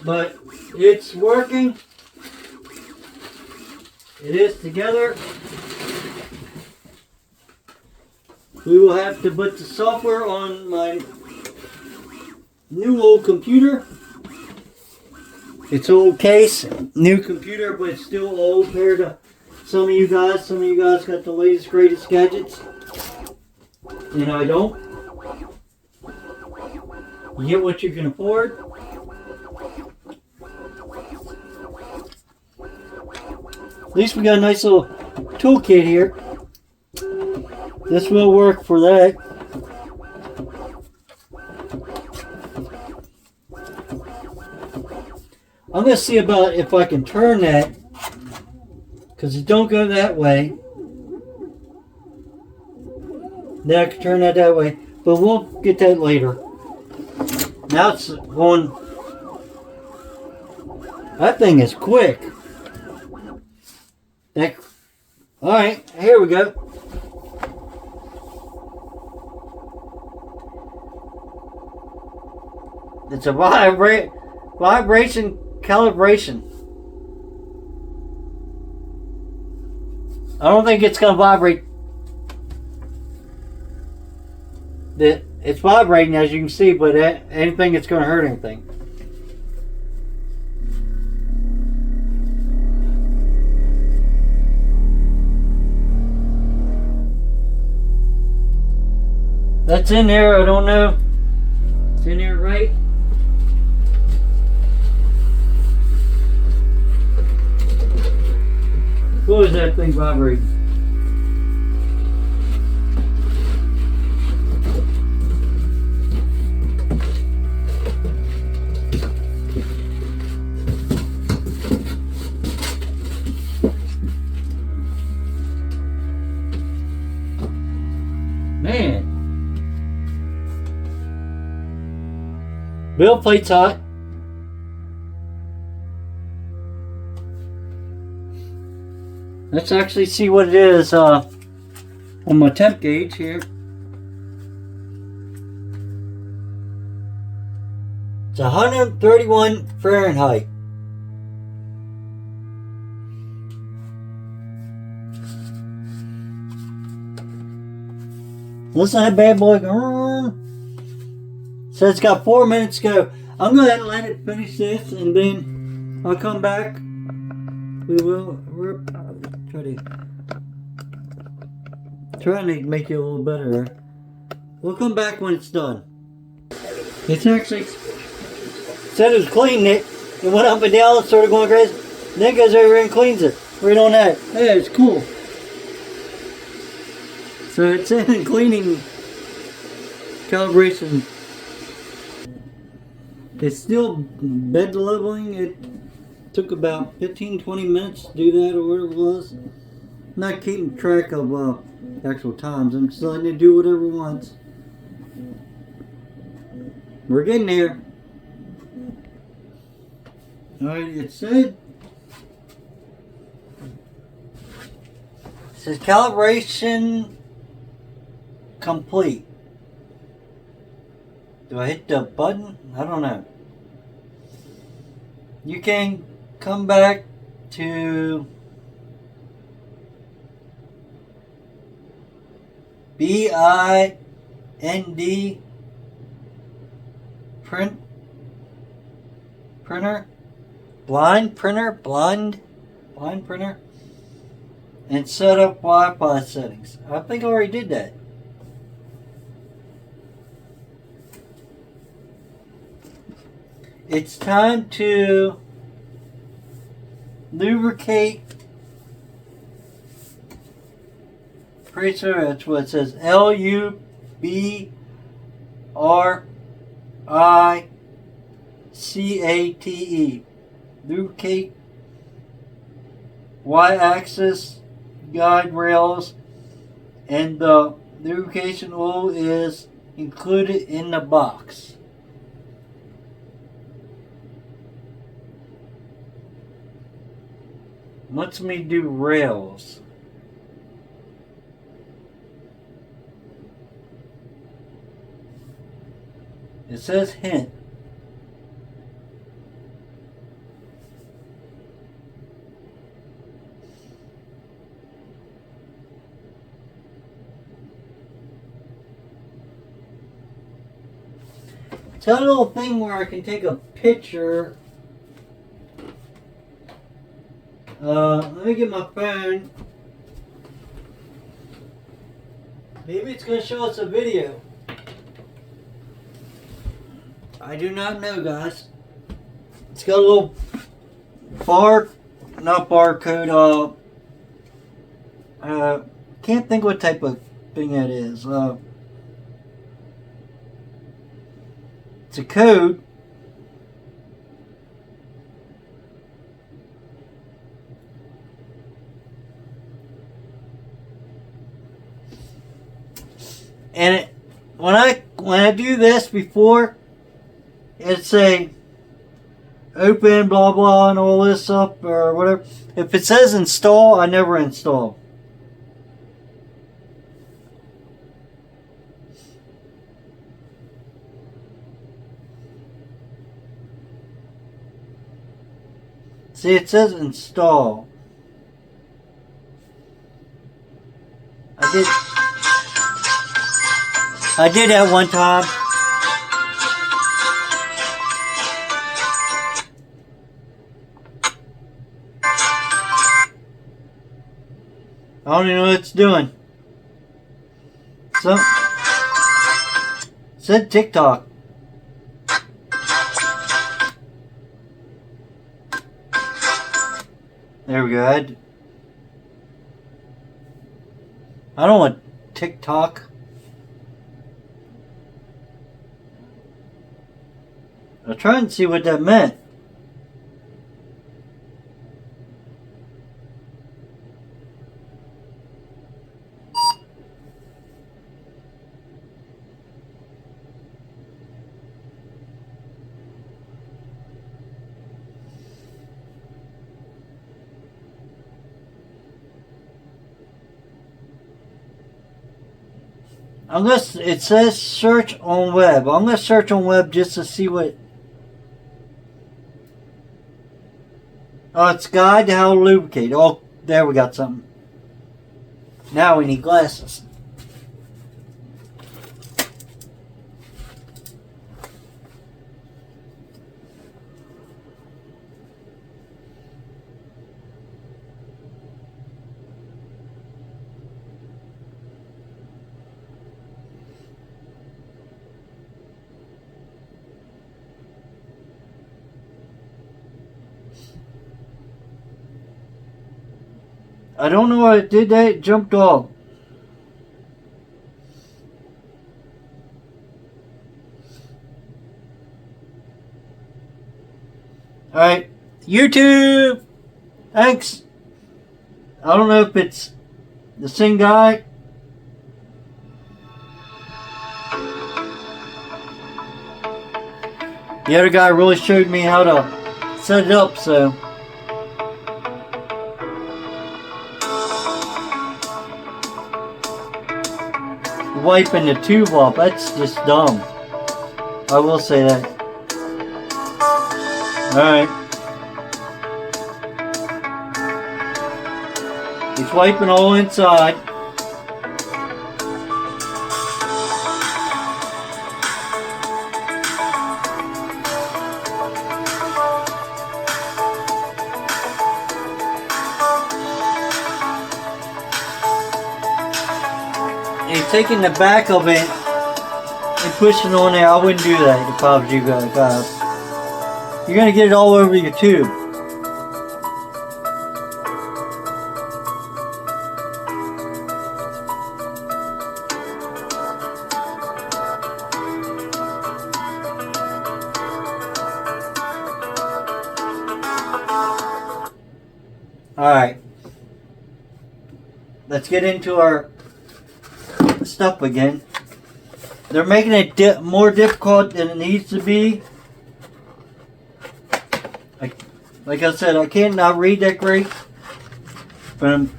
But it's working. It is together. We will have to put the software on my new old computer. It's old case, new computer, but it's still old compared to some of you guys. Some of you guys got the latest, greatest gadgets. And I don't. You get what you can afford. At least we got a nice little toolkit here. This will work for that. I'm going to see about if I can turn that, because it don't go that way. Then I can turn that way, but we'll get that later. Now it's going. That thing is quick. All right, here we go. It's a vibration calibration. I don't think it's going to vibrate. It's vibrating, as you can see, but anything that's going to hurt anything. That's in there. I don't know. It's in there, right? What was that thing vibrating? Man. Bill plate's hot. Let's actually see what it is on my temp gauge here. It's 131 Fahrenheit. Listen to that bad boy. So it's got 4 minutes to go. I'm going to let it finish this, and then I'll come back. We're trying to make it a little better. We'll come back when it's done. It's actually said it was cleaning it. It went up and down, started going crazy. Then it goes over and cleans it. Right on that. Hey, it's cool. So it's in cleaning calibration. It's still bed leveling. It took about 15-20 minutes to do that, or whatever it was. Not keeping track of actual times. I'm just letting it do whatever it wants. We're getting there. Alright, it says calibration complete. Do I hit the button? I don't know. You can come back to BIND blind printer, and set up Wi-Fi settings. I think I already did that. It's time to lubricate. Pretty sure that's what it says. LUBRICATE. Lubricate Y-axis guide rails, and the lubrication oil is included in the box. Lets me do rails. It says hint. It's got a little thing where I can take a picture. Let me get my phone. Maybe it's going to show us a video. I do not know, guys. It's got a little not barcode, can't think what type of thing that is. It's a code. And when I do this before, it's a open blah blah and all this up or whatever. If it says install, I never install. See, it says install. I did that one time. I don't even know what it's doing. So, said TikTok. There we go. I don't want TikTok. I'll try and see what that meant. Unless it says search on web. I'm going to search on web just to see what... Oh, it's guide to how to lubricate. Oh, there we got something. Now we need glasses. I don't know why it did that. It jumped off. Alright. YouTube! Thanks. I don't know if it's the same guy. The other guy really showed me how to set it up, so... Wiping the tube off, that's just dumb. I will say that. Alright. He's wiping all inside. He's taking the back of it and pushing on there. I wouldn't do that if I was you guys. You're going to get it all over your tube. Alright. Let's get into our stuff again. They're making it more difficult than it needs to be. Like I said, I cannot read that great, but I'm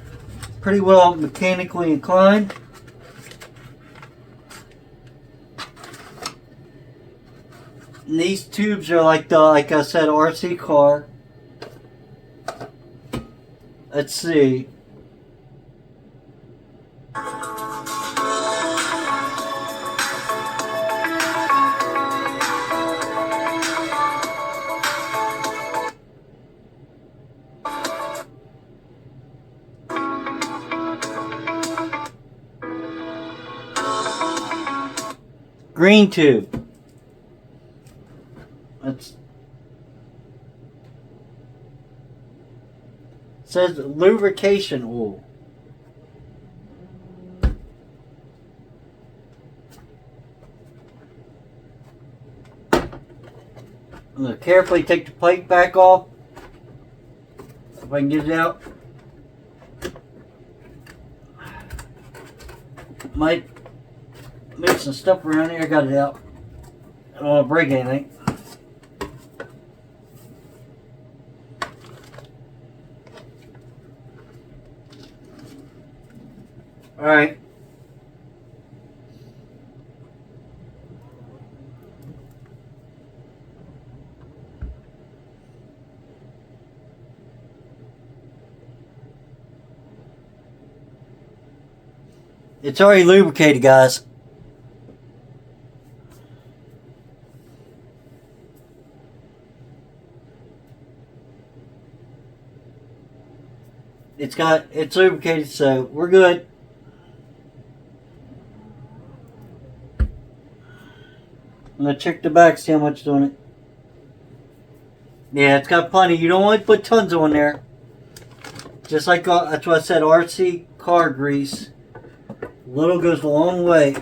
pretty well mechanically inclined. And these tubes are like I said, RC car. Let's see. green tube. It says lubrication oil. I'm going to carefully take the plate back off. If I can get it out. Might move some stuff around here. I got it out. I don't want to break anything. Alright. It's already lubricated, guys. It's lubricated, so we're good. I'm gonna check the back, see how much is on it. Yeah, it's got plenty. You don't want to put tons on there. Just like that's what I said, RC car grease. Little goes a long way.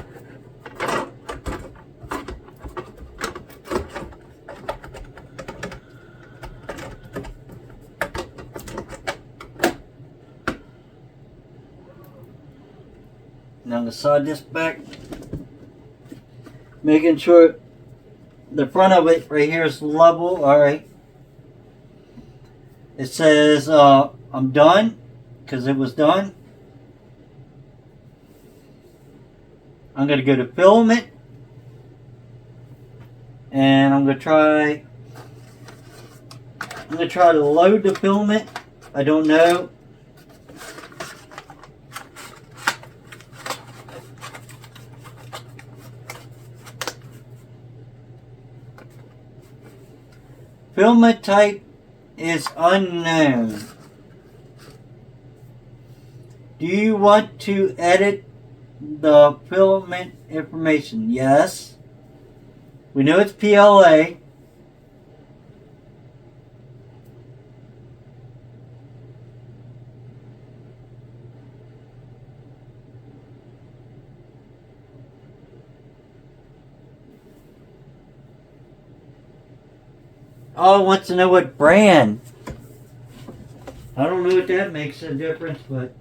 Now I'm gonna slide this back, making sure the front of it right here is level. All right. It says I'm done because it was done. I'm going to go to filament, and I'm going to try to load the filament. I don't know. Filament type is unknown. Do you want to edit the filament information? Yes. We know it's PLA. Oh, it wants to know what brand. I don't know what that makes a difference, but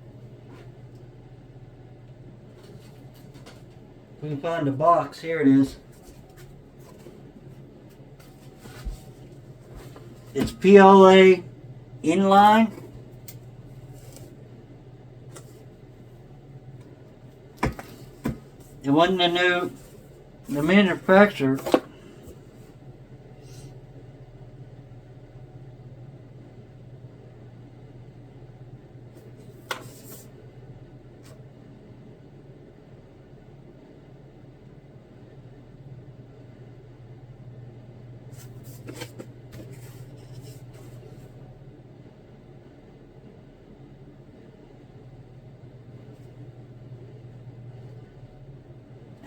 we can find the box. Here it is. It's PLA inline. It wasn't the manufacturer.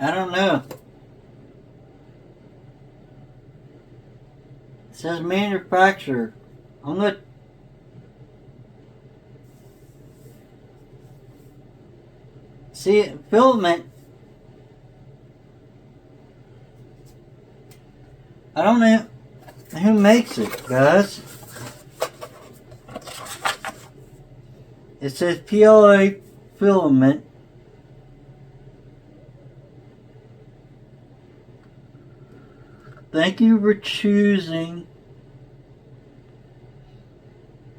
I don't know. It says manufacturer. I'm gonna see filament. I don't know who makes it, guys. It says PLA filament. Thank you for choosing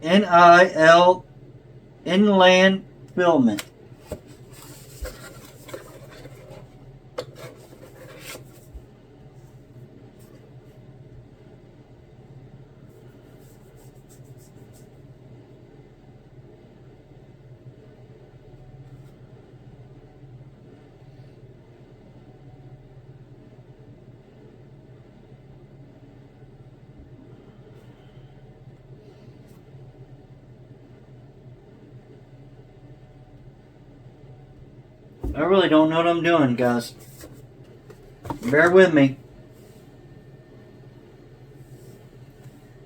NIL Inland Filament. I really don't know what I'm doing, guys. Bear with me.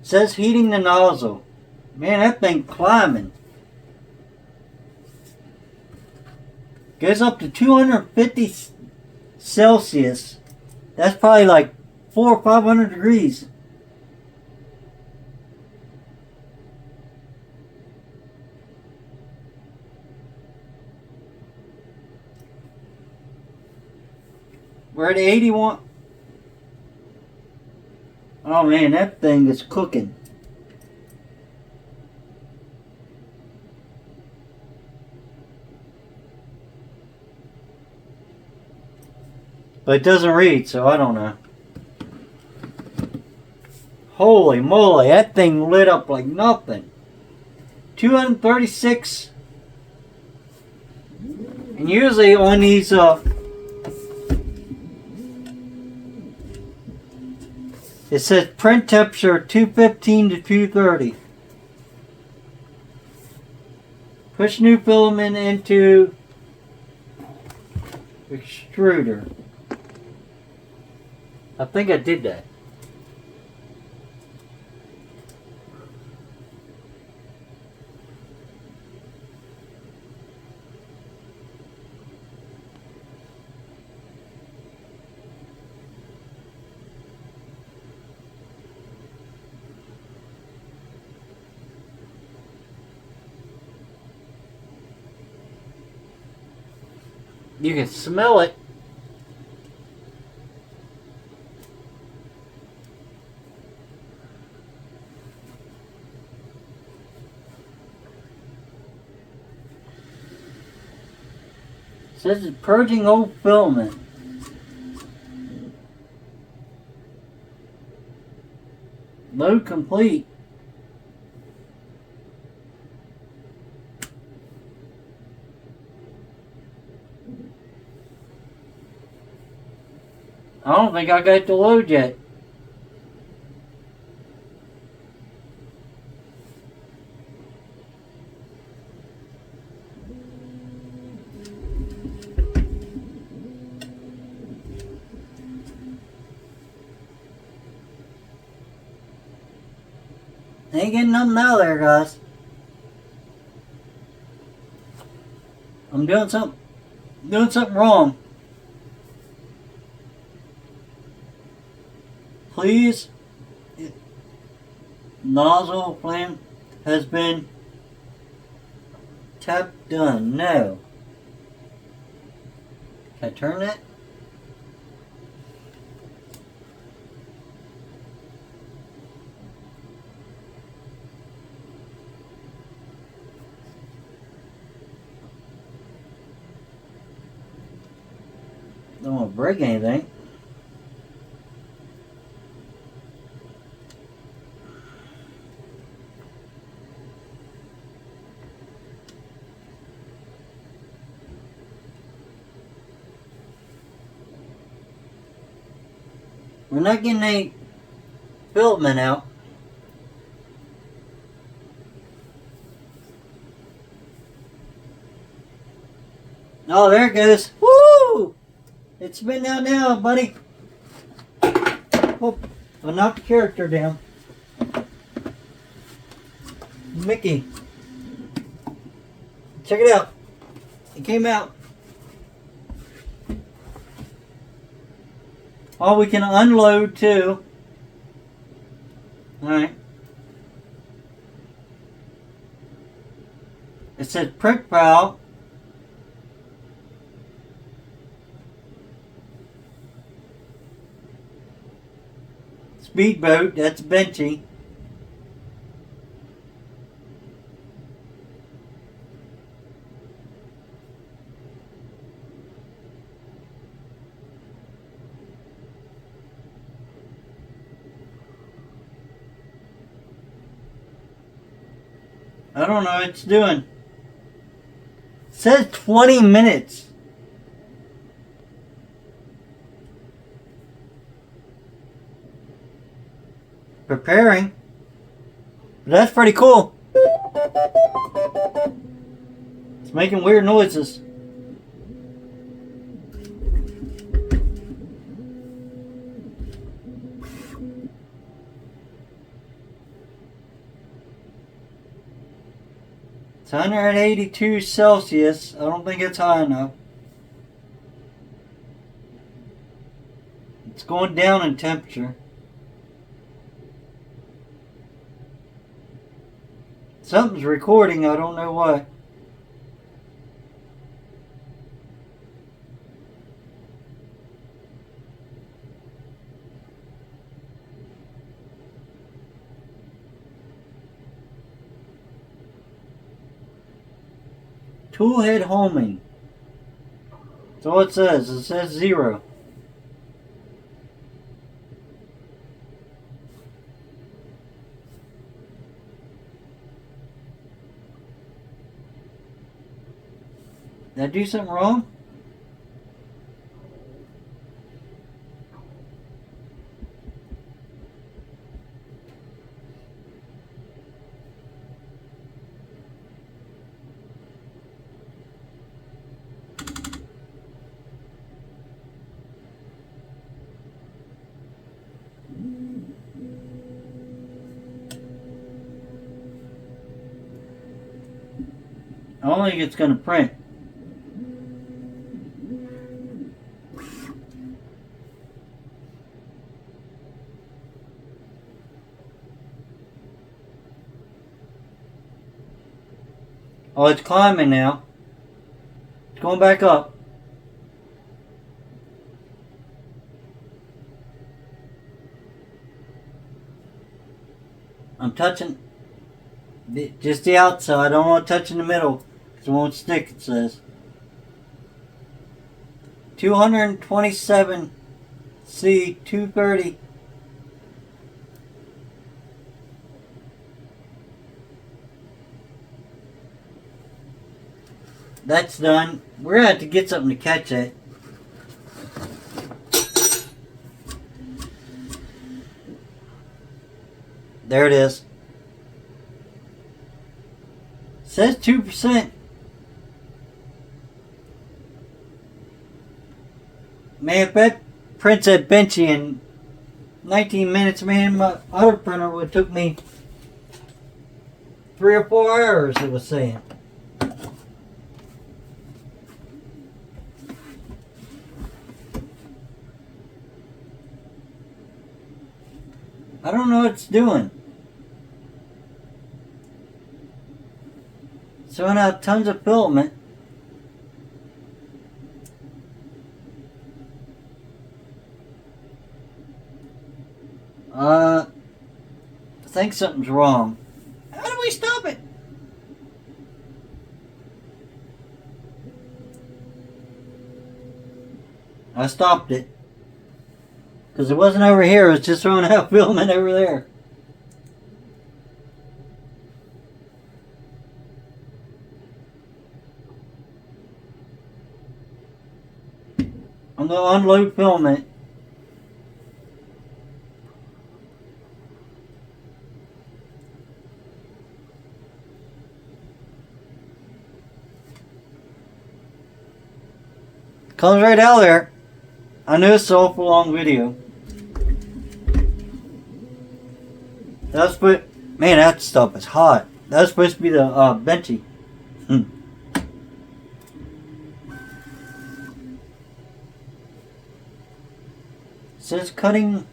It says heating the nozzle. Man, that thing climbing. Goes up to 250 Celsius. That's probably like 400 or 500 degrees. We're at 81. Oh man, that thing is cooking. But it doesn't read, so I don't know. Holy moly, that thing lit up like nothing. 236. And usually on these it says print temperature 215 to 230. Push new filament into extruder. I think I did that. You can smell it. It says it's purging old filament. Load complete. I don't think I got the load yet. Ain't getting nothing out of there, guys. I'm doing something wrong. Please, nozzle flame has been tapped done. No. Can I turn that? Don't want to break anything. We're not getting any filament out. Oh, there it goes. Woo! It's spitting out now, buddy. Oh, I knocked the character down. Mickey. Check it out. It came out. Oh, we can unload too. Alright. It says print valve. Speedboat, that's Benchy. I don't know what it's doing. It says 20 minutes. Preparing. That's pretty cool. It's making weird noises. It's 182 Celsius. I don't think it's high enough. It's going down in temperature. Something's recording, I don't know what. Toolhead homing. That's all it says. It says 0. Did I do something wrong? I don't think it's going to print. Oh, it's climbing now. It's going back up. I'm touching just the outside. I don't want to touch in the middle because it won't stick, it says. 227 C 230. That's done. We're going to have to get something to catch it. There it is. It says 2%. Man, if that prints at Benchy in 19 minutes, man, my other printer would have took me 3 or 4 hours, it was saying. I don't know what it's doing. Throwing out tons of filament. I think something's wrong. How do we stop it? I stopped it. Because it wasn't over here, it was just throwing out filament over there. I'm going to unload filament. Comes right out there. I know it's an awful long video. That's what, man, that stuff is hot. That's supposed to be the Benchy. Says cutting.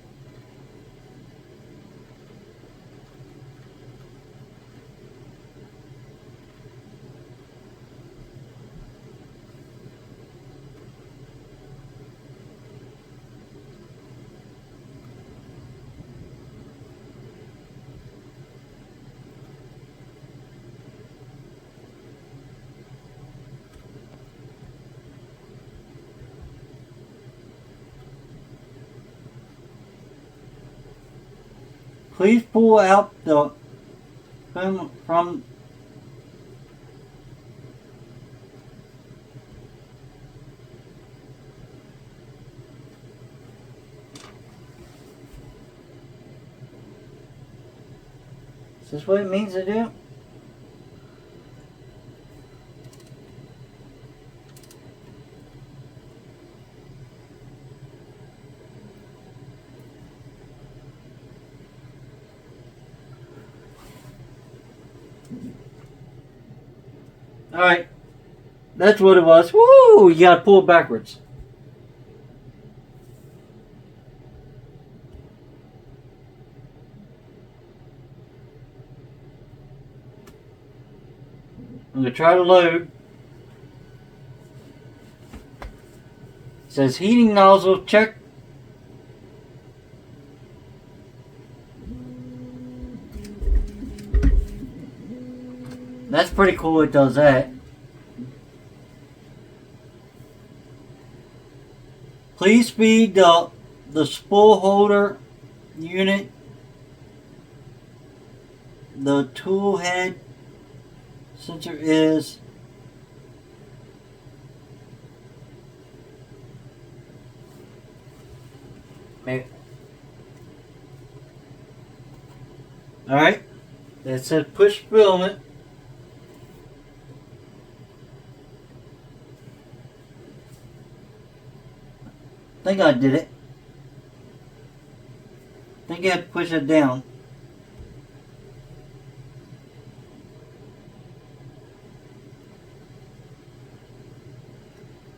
Please pull out the film from Is this what it means to do? Alright. That's what it was. Woo! You gotta pull it backwards. I'm gonna try to load. It says heating nozzle check. That's pretty cool, it does that. Please feed the spool holder unit the tool head sensor is alright. It says push filament. I think I did it. I think I have to push it down.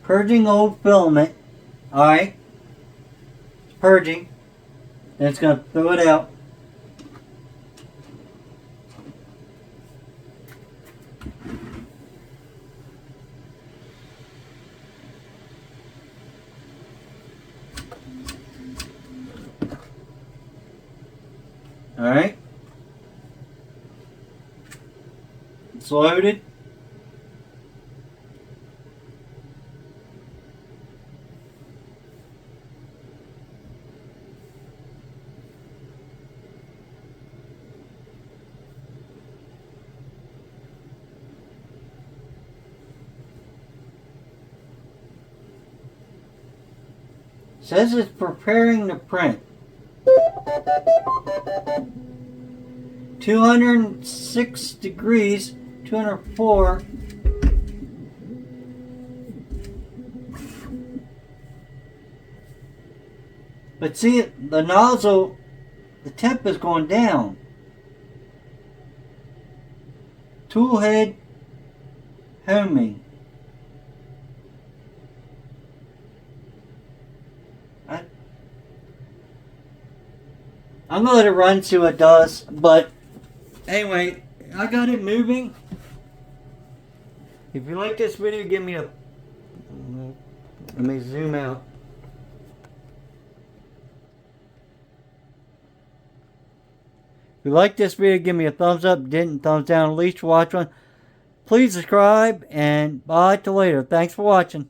Purging old filament. Alright. It's purging. Then it's going to throw it out. Alright. It's loaded. Says it's preparing to print. 206 degrees, 204. But see, the nozzle, the temp is going down. Tool head homing. I'm gonna let it run, see what it does. But anyway, I got it moving. If you like this video, give me a. Let me zoom out. If you like this video, give me a thumbs up. Didn't, thumbs down. At least watch one. Please subscribe, and bye till later. Thanks for watching.